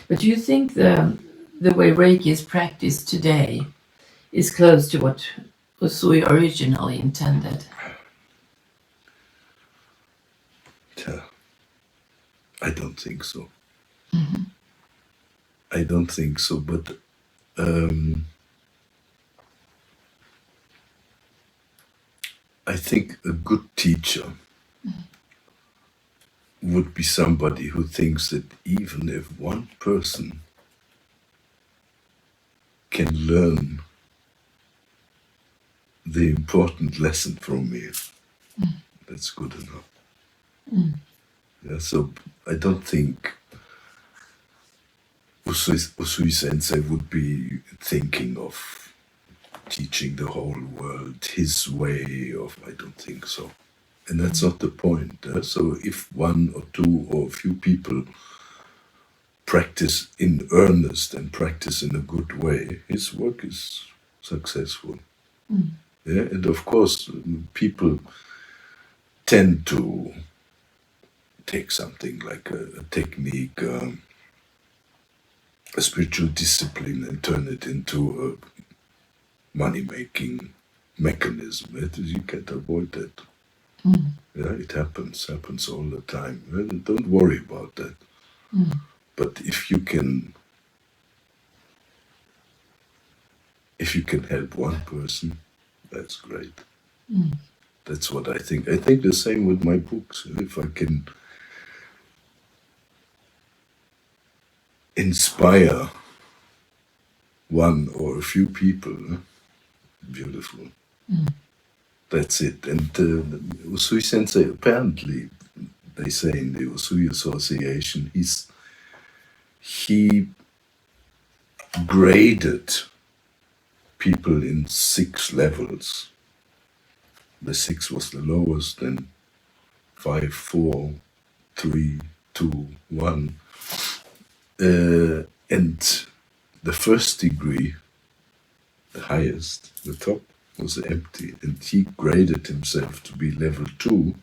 But do you think the way Reiki is practiced today is close to what Usui originally intended? Yeah, I don't think so. I don't think so, but I think a good teacher would be somebody who thinks that even if one person can learn the important lesson from me, that's good enough. Yeah, so I don't think Usui Sensei would be thinking of teaching the whole world his way of. I don't think so. And that's not the point. So if one or two or a few people practice in earnest and practice in a good way, his work is successful. Yeah, and of course, people tend to take something like a technique, a spiritual discipline, and turn it into a money-making mechanism. You can't avoid that. Yeah, it happens all the time. Don't worry about that. But if you can help one person, that's great. That's what I think. I think the same with my books. If I can inspire one or a few people, beautiful. That's it. And Usui Sensei, apparently, they say in the Usui Association, he graded people in 6 levels. The 6 was the lowest, then 5, 4, 3, 2, 1. And the first degree, the highest, the top, was empty. And he graded himself to be level 2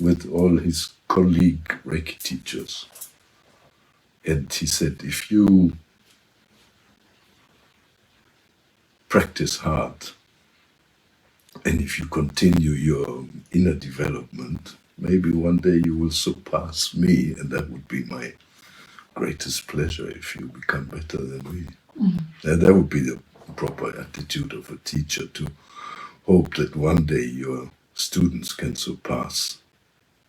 with all his colleague Reiki teachers. And he said, if you practice hard and if you continue your inner development, maybe one day you will surpass me, and that would be my greatest pleasure if you become better than me. And that would be the proper attitude of a teacher, to hope that one day your students can surpass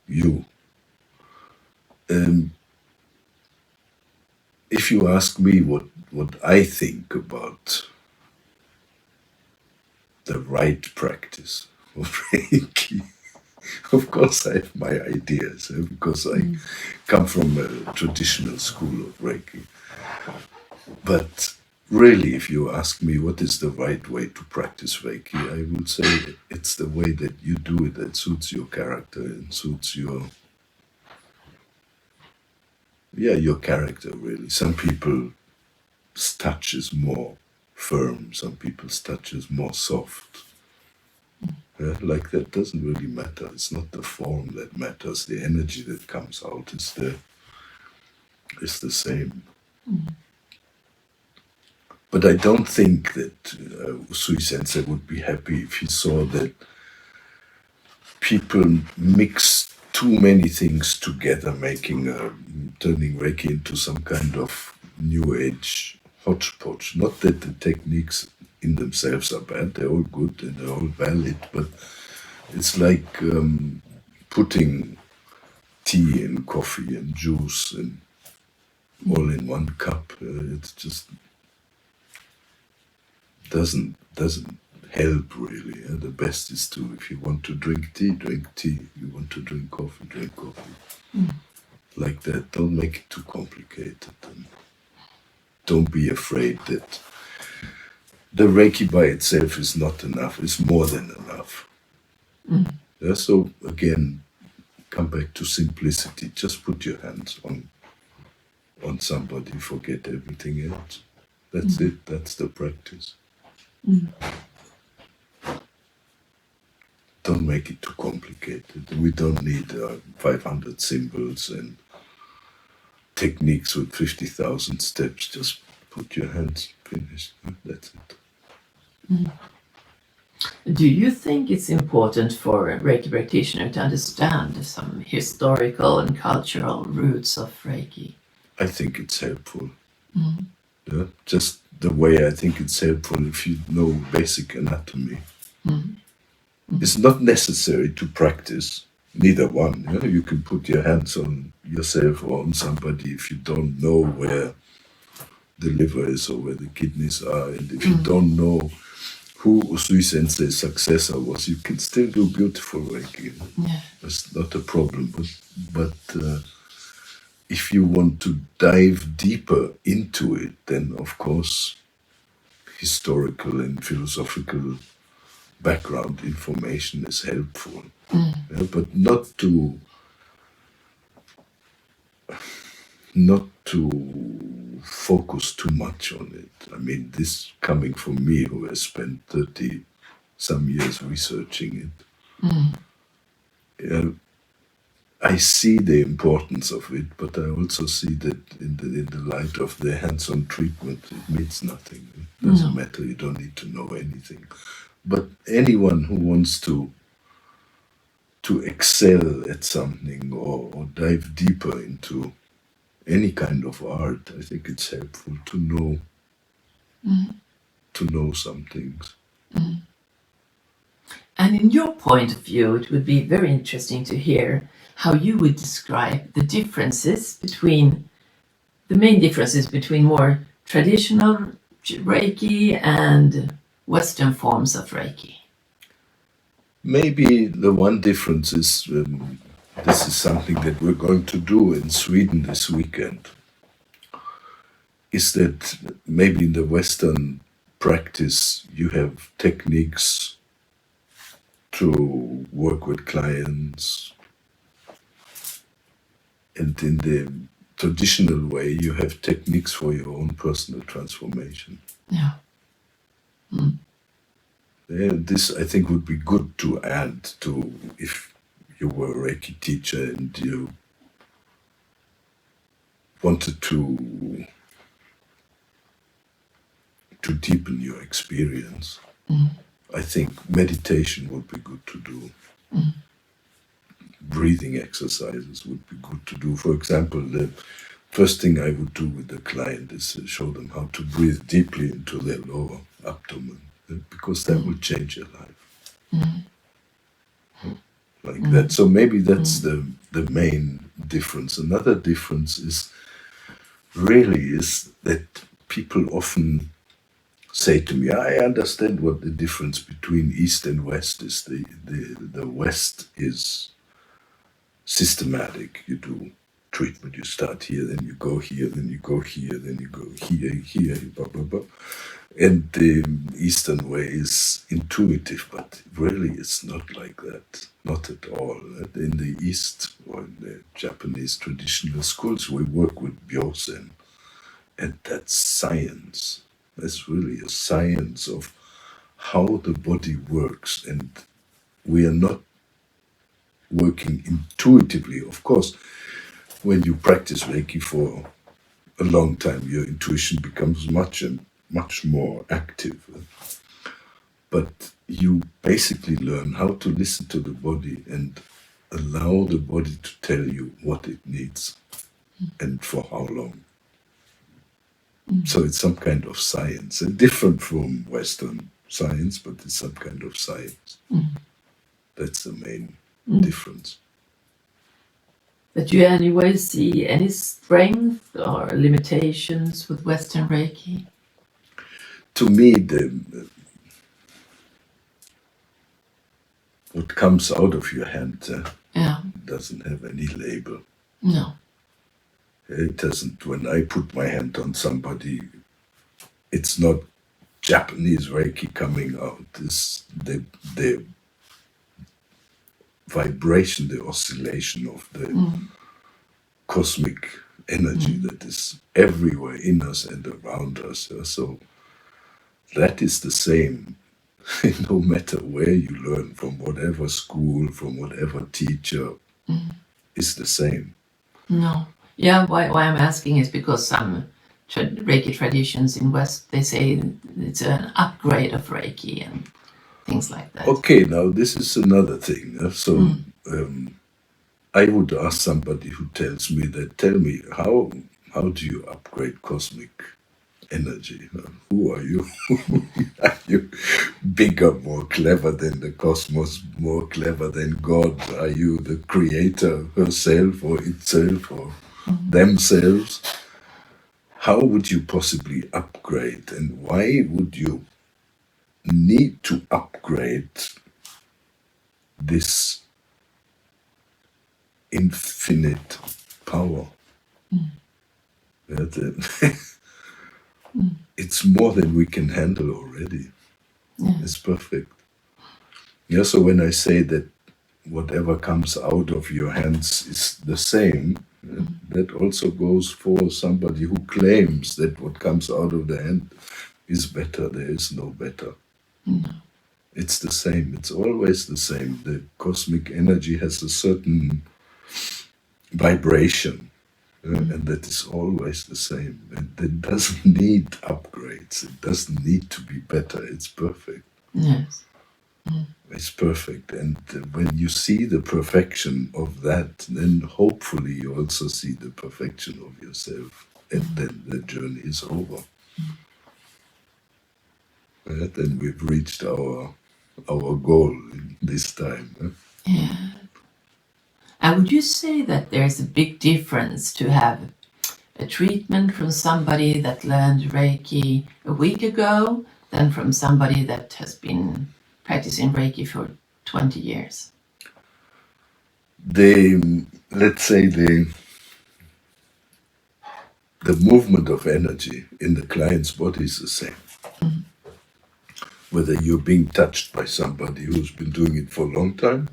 you. If you ask me what I think about the right practice of Reiki, of course I have my ideas, because I come from a traditional school of Reiki. But really, if you ask me what is the right way to practice Reiki, I would say it's the way that you do it that suits your character and suits your character, really. Some people's touch is more firm, some people's touch is more soft. Like that doesn't really matter. It's not the form that matters. The energy that comes out is the same. But I don't think that Usui Sensei would be happy if he saw that people mix too many things together, turning Reiki into some kind of New Age hodgepodge. Not that the techniques in themselves are bad; they're all good and they're all valid. But it's like putting tea and coffee and juice and all in one cup. It just doesn't help really. The best is to, if you want to drink tea, drink tea. You want to drink coffee, drink coffee. Like that. Don't make it too complicated. And don't be afraid that the Reiki by itself is not enough. It's more than enough. Yeah, so again, come back to simplicity. Just put your hands on somebody, forget everything else. That's it. That's the practice. Don't make it too complicated. We don't need 500 symbols and techniques with 50,000 steps. Just put your hands, finished. That's it. Do you think it's important for a Reiki practitioner to understand some historical and cultural roots of Reiki? I think it's helpful. Yeah? Just the way I think it's helpful if you know basic anatomy. It's not necessary to practice neither one. Yeah? You can put your hands on yourself or on somebody if you don't know where the liver is or where the kidneys are, and if you don't know who Usui Sensei's successor was, you can still do beautiful Reiki. Yeah. That's not a problem. But if you want to dive deeper into it, then of course historical and philosophical background information is helpful. Yeah, but not to focus too much on it. I mean, this coming from me, who has spent 30 some years researching it. I see the importance of it, but I also see that in the light of the hands-on treatment, it means nothing. It doesn't matter. You don't need to know anything. But anyone who wants to excel at something or dive deeper into any kind of art, I think it's helpful to know some things. And in your point of view, it would be very interesting to hear how you would describe the main differences between more traditional Reiki and Western forms of Reiki. Maybe the one difference is, this is something that we're going to do in Sweden this weekend, is that maybe in the Western practice you have techniques to work with clients, and in the traditional way you have techniques for your own personal transformation. Yeah. This, I think, would be good to add to, if you were a Reiki teacher and you wanted to deepen your experience. I think meditation would be good to do. Breathing exercises would be good to do. For example, the first thing I would do with the client is show them how to breathe deeply into their lower abdomen, because that will change your life. Like that. So maybe that's the main difference. Another difference is that people often say to me, I understand what the difference between East and West is. The West is systematic. You do treatment, you start here, then you go here, then you go here, then you go here, blah, blah, blah. And the Eastern way is intuitive, but really it's not like that. Not at all. In the East, or in the Japanese traditional schools, we work with Byosen, and that's science. That's really a science of how the body works, and we are not working intuitively. Of course, when you practice Reiki for a long time, your intuition becomes much more active. But you basically learn how to listen to the body and allow the body to tell you what it needs and for how long. So it's some kind of science, and different from Western science, but it's some kind of science. That's the main difference. But do you anyway see any strength or limitations with Western Reiki? To me, what comes out of your hand doesn't have any label. No. It doesn't. When I put my hand on somebody, it's not Japanese Reiki coming out. It's the vibration, the oscillation of the cosmic energy that is everywhere in us and around us. So that is the same no matter where you learn, from whatever school, from whatever teacher, is the same. No. Yeah, why I'm asking is because some Reiki traditions in West, they say it's an upgrade of Reiki and things like that. Okay, now this is another thing. I would ask somebody who tells me that, tell me, how do you upgrade cosmic energy? Who are you? Are you bigger, more clever than the cosmos, more clever than God? Are you the creator herself or itself or themselves? How would you possibly upgrade, and why would you need to upgrade this infinite power? It's more than we can handle already. It's perfect. Yeah, so when I say that whatever comes out of your hands is the same, that also goes for somebody who claims that what comes out of the hand is better. There is no better. It's the same. It's always the same. The cosmic energy has a certain vibration, and that is always the same. And it doesn't need upgrades. It doesn't need to be better. It's perfect. Yes. It's perfect. And when you see the perfection of that, then hopefully you also see the perfection of yourself. And then the journey is over. Then we've reached our goal this time. Yeah. And would you say that there's a big difference to have a treatment from somebody that learned Reiki a week ago than from somebody that has been practicing Reiki for 20 years? Let's say the movement of energy in the client's body is the same. Whether you're being touched by somebody who's been doing it for a long time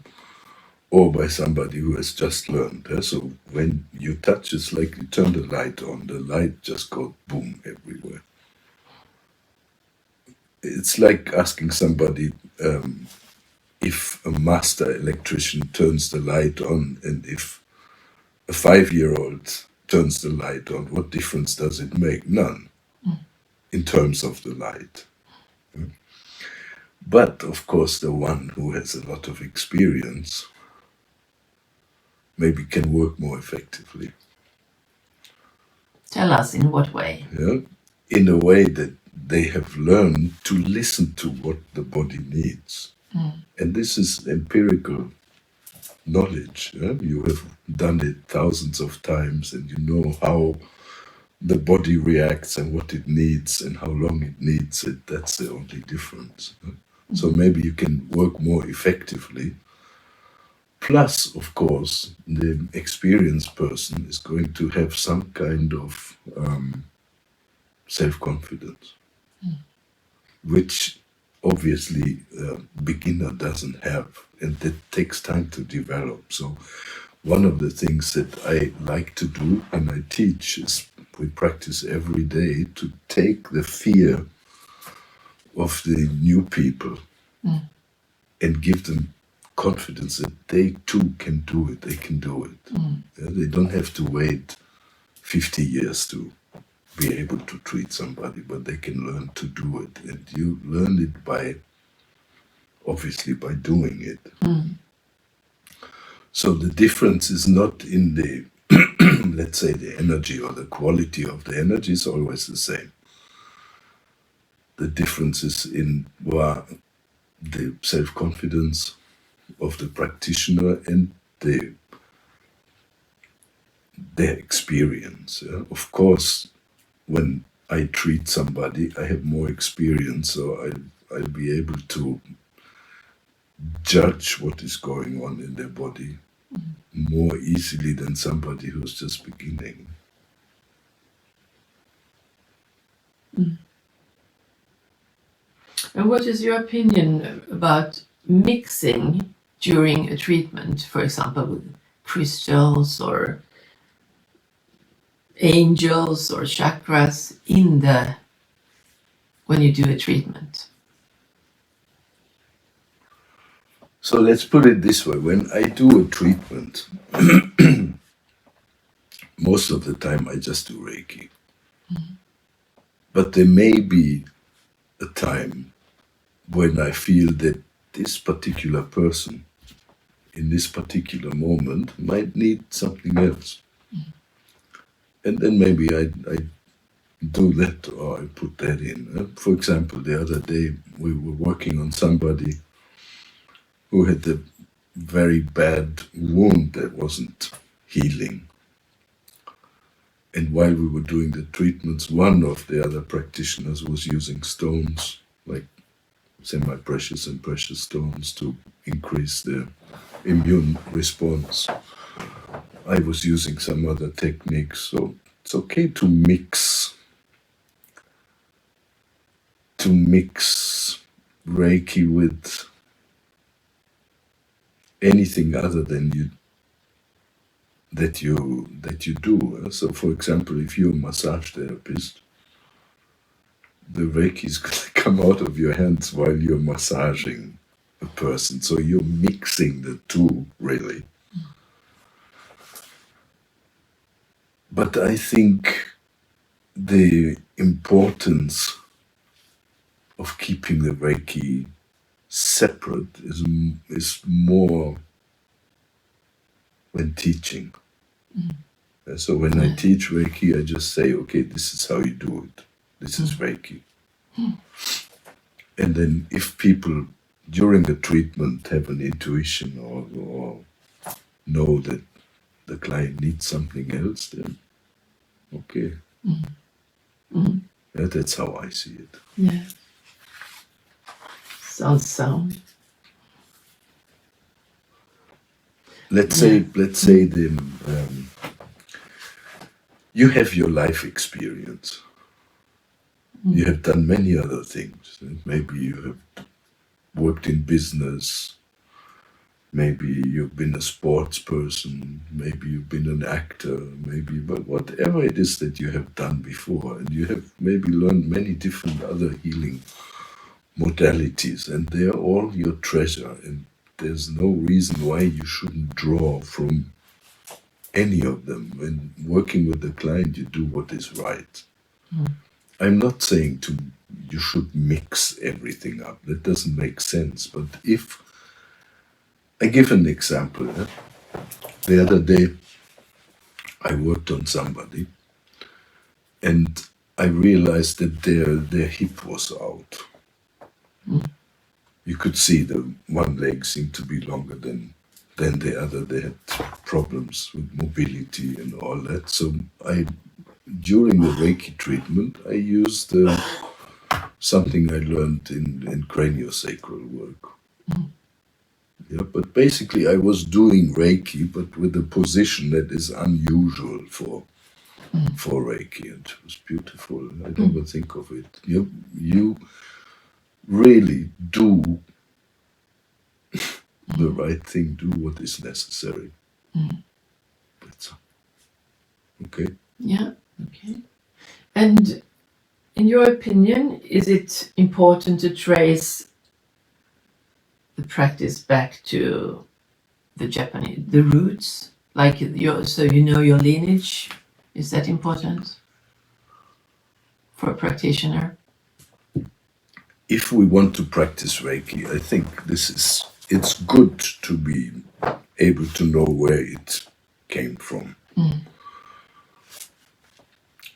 or by somebody who has just learned. So when you touch, it's like you turn the light on. The light just goes boom everywhere. It's like asking somebody if a master electrician turns the light on and if a 5-year-old turns the light on, what difference does it make? None, in terms of the light. But, of course, the one who has a lot of experience maybe can work more effectively. Tell us, in what way? Yeah? In a way that they have learned to listen to what the body needs. And this is empirical knowledge. Yeah? You have done it thousands of times and you know how the body reacts and what it needs and how long it needs it. That's the only difference. So maybe you can work more effectively. Plus, of course, the experienced person is going to have some kind of self-confidence, which obviously beginner doesn't have, and that takes time to develop. So one of the things that I like to do and I teach is we practice every day to take the fear of the new people and give them confidence that they too can do it. They can do it. They don't have to wait 50 years to be able to treat somebody, but they can learn to do it. And you learn it obviously by doing it. So the difference is not in the, let's say, the energy or the quality of the energy is always the same. The difference is in the self-confidence of the practitioner and their experience. Of course, when I treat somebody, I have more experience, so I'll be able to judge what is going on in their body more easily than somebody who's just beginning. And what is your opinion about mixing during a treatment, for example, with crystals or angels or chakras when you do a treatment? So let's put it this way. When I do a treatment, most of the time I just do Reiki. But there may be a time when I feel that this particular person in this particular moment might need something else. And then maybe I do that or I put that in. For example, the other day we were working on somebody who had a very bad wound that wasn't healing. And while we were doing the treatments, one of the other practitioners was using stones, like semi-precious and precious stones, to increase the immune response. I was using some other techniques, so it's okay to mix Reiki with anything other than that you do. So, for example, if you're a massage therapist, the Reiki is going to come out of your hands while you're massaging a person. So you're mixing the two, really. But I think the importance of keeping the Reiki separate is more when teaching. So when I teach Reiki, I just say, okay, this is how you do it. This is Reiki. And then if people during the treatment have an intuition or know that the client needs something else, then okay. Yeah, that's how I see it. Yeah. Sounds sound. Let's say you have your life experience. You have done many other things. Maybe you have worked in business. Maybe you've been a sports person. Maybe you've been an actor. But whatever it is that you have done before, and you have maybe learned many different other healing modalities, and they are all your treasure. And there's no reason why you shouldn't draw from any of them. When working with the client, you do what is right. I'm not saying you should mix everything up. That doesn't make sense. But if I give an example, the other day I worked on somebody, and I realized that their hip was out. You could see the one leg seemed to be longer than the other. They had problems with mobility and all that. So during the Reiki treatment, I used something I learned in craniosacral work. Yeah, but basically I was doing Reiki, but with a position that is unusual for Reiki, and it was beautiful. I never think of it. You really do the right thing, do what is necessary. That's okay. Yeah, okay. And in your opinion, is it important to trace the practice back to the roots? Like so you know your lineage? Is that important for a practitioner? If we want to practice Reiki, I think it's good to be able to know where it came from.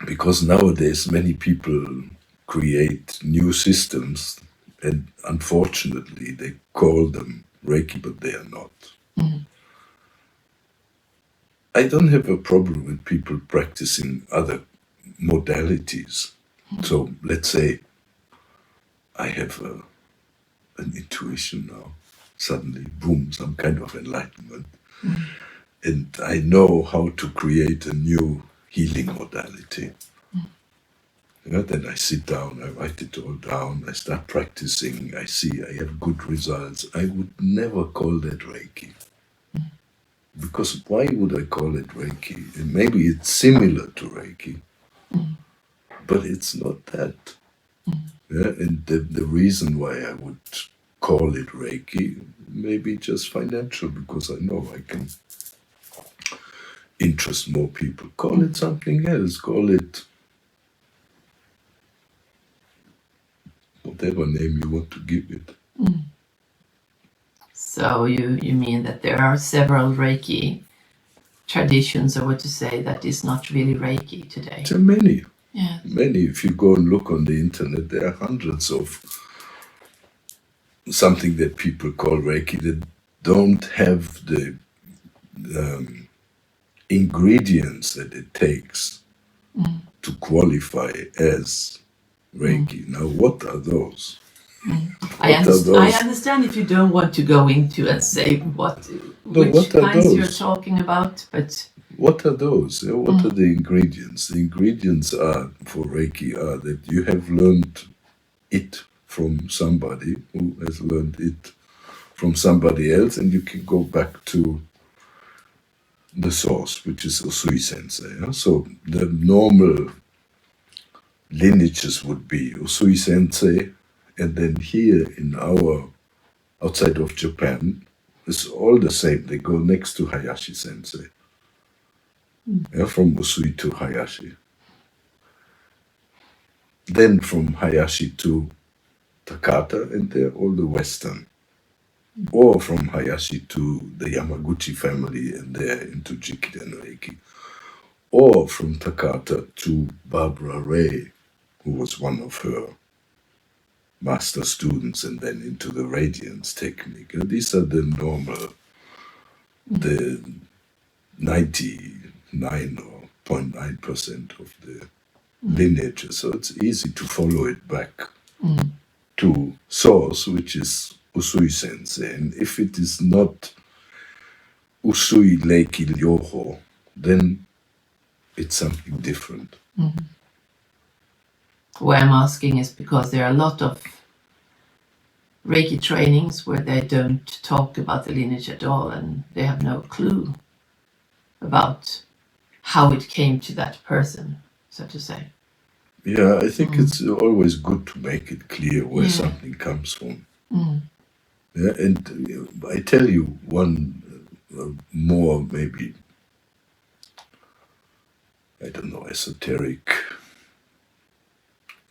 Because nowadays many people create new systems, and unfortunately they call them Reiki, but they are not. I don't have a problem with people practicing other modalities. So let's say I have an intuition now. suddenly, boom, some kind of enlightenment. And I know how to create a new healing modality. Then I sit down, I write it all down, I start practicing, I see I have good results. I would never call that Reiki. Because why would I call it Reiki? And maybe it's similar to Reiki, but it's not that. Yeah? And the reason why I would call it Reiki, maybe just financial, because I know I can interest more people. Call it something else, call it whatever name you want to give it. So you mean that there are several Reiki traditions, or what to say, that is not really Reiki today? There are many. Yeah. Many. If you go and look on the internet, there are hundreds of something that people call Reiki that don't have the ingredients that it takes to qualify as Reiki. Now, what are those? I understand if you don't want to go into and say which kinds you're talking about, but what are those? What are the ingredients? The ingredients are for Reiki are that you have learned it from somebody who has learned it from somebody else, and you can go back to the source, which is Usui Sensei. Yeah? So the normal lineages would be Usui Sensei, and then here in our outside of Japan, it's all the same. They go next to Hayashi Sensei. Yeah, from Usui to Hayashi. Then from Hayashi to Takata, and they're all the Western. Or from Hayashi to the Yamaguchi family, and they're into Jikiden Reiki. Or from Takata to Barbara Ray, who was one of her master students, and then into the radiance technique. And these are the normal, the 99.9% of the lineages. So it's easy to follow it back to source, which is Usui Sensei. And if it is not Usui Reiki Ryoho, then it's something different. Why I'm asking is because there are a lot of Reiki trainings where they don't talk about the lineage at all, and they have no clue about how it came to that person, so to say. Yeah, I think it's always good to make it clear where something comes from. Yeah, and I tell you one more, maybe, I don't know, esoteric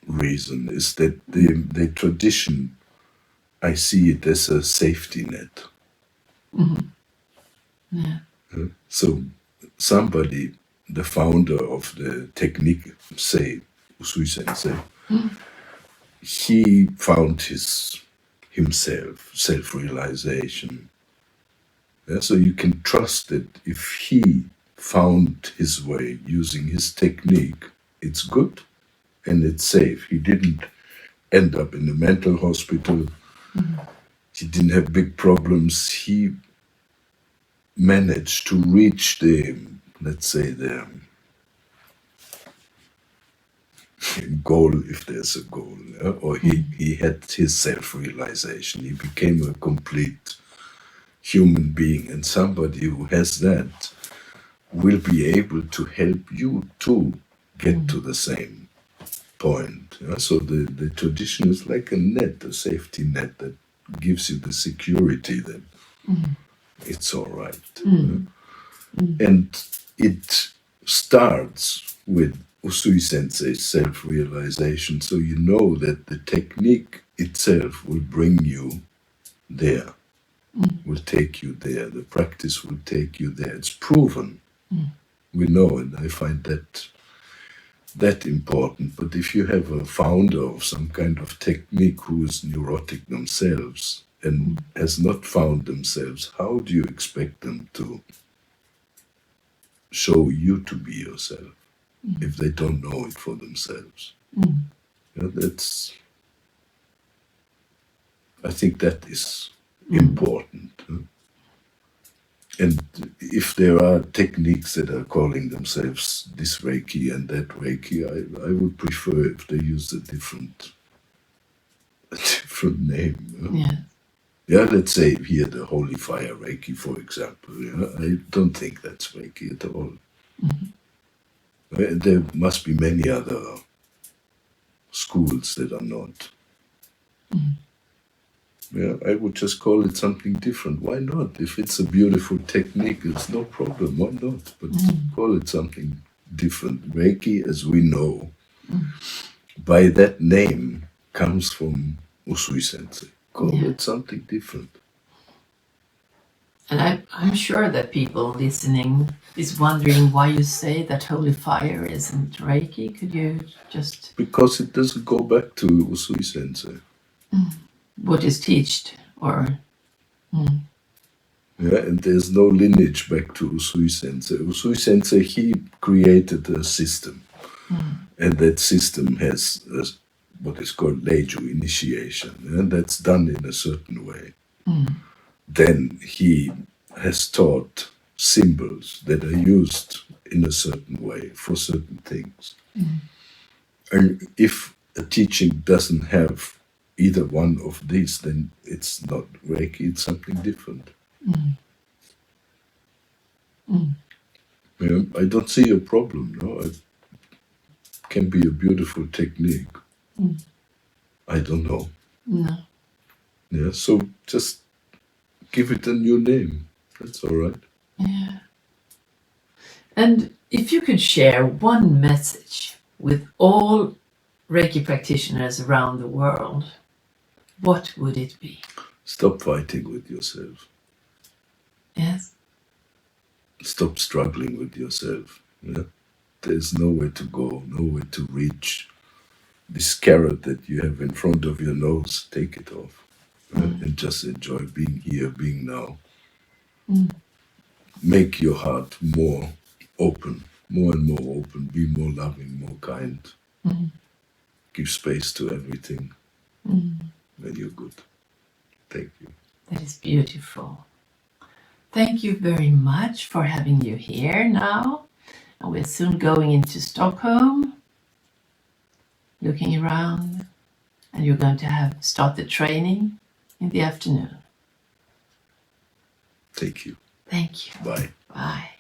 reason is that the tradition, I see it as a safety net. So somebody, the founder of the technique, say, Usui Sensei, he found himself, self-realization. Yeah, so you can trust that if he found his way using his technique, it's good and it's safe. He didn't end up in a mental hospital. He didn't have big problems. He managed to reach the, let's say, the goal, if there's a goal, or he had his self-realization. He became a complete human being, and somebody who has that will be able to help you to get to the same point. So the tradition is like a net, a safety net that gives you the security that it's all right. And it starts with Usui Sensei's self-realization, so you know that the technique itself will bring you there, will take you there. The practice will take you there. It's proven. We know, and I find that important. But if you have a founder of some kind of technique who is neurotic themselves and has not found themselves, how do you expect them to show you to be yourself if they don't know it for themselves? I think that is important. And if there are techniques that are calling themselves this Reiki and that Reiki, I would prefer if they use a different name. Yeah. Yeah, let's say here the Holy Fire Reiki, for example. Yeah? I don't think that's Reiki at all. There must be many other schools that are not. Yeah, I would just call it something different. Why not? If it's a beautiful technique, it's no problem. Why not? But call it something different. Reiki, as we know, by that name, comes from Usui Sensei. Call it something different. And I'm sure that people listening is wondering why you say that Holy Fire isn't Reiki. Could you just... Because it doesn't go back to Usui Sensei. What is taught, or... Yeah, and there's no lineage back to Usui Sensei. Usui Sensei, he created a system. And that system has what is called Leiju initiation. And that's done in a certain way. Then he has taught symbols that are used in a certain way for certain things. And if a teaching doesn't have either one of these, then it's not Reiki, it's something different. Yeah, I don't see a problem, no? It can be a beautiful technique. I don't know. No. Yeah, so just give it a new name. That's all right. Yeah. And if you could share one message with all Reiki practitioners around the world, what would it be? Stop fighting with yourself. Yes. Stop struggling with yourself. Yeah? There's nowhere to go, nowhere to reach. This carrot that you have in front of your nose, take it off. And just enjoy being here, being now. Make your heart more open, more and more open. Be more loving, more kind. Give space to everything. Then you're good. Thank you. That is beautiful. Thank you very much for having you here now. And we're soon going into Stockholm, looking around, and you're going to start the training in the afternoon. Thank you. Thank you. Bye. Bye.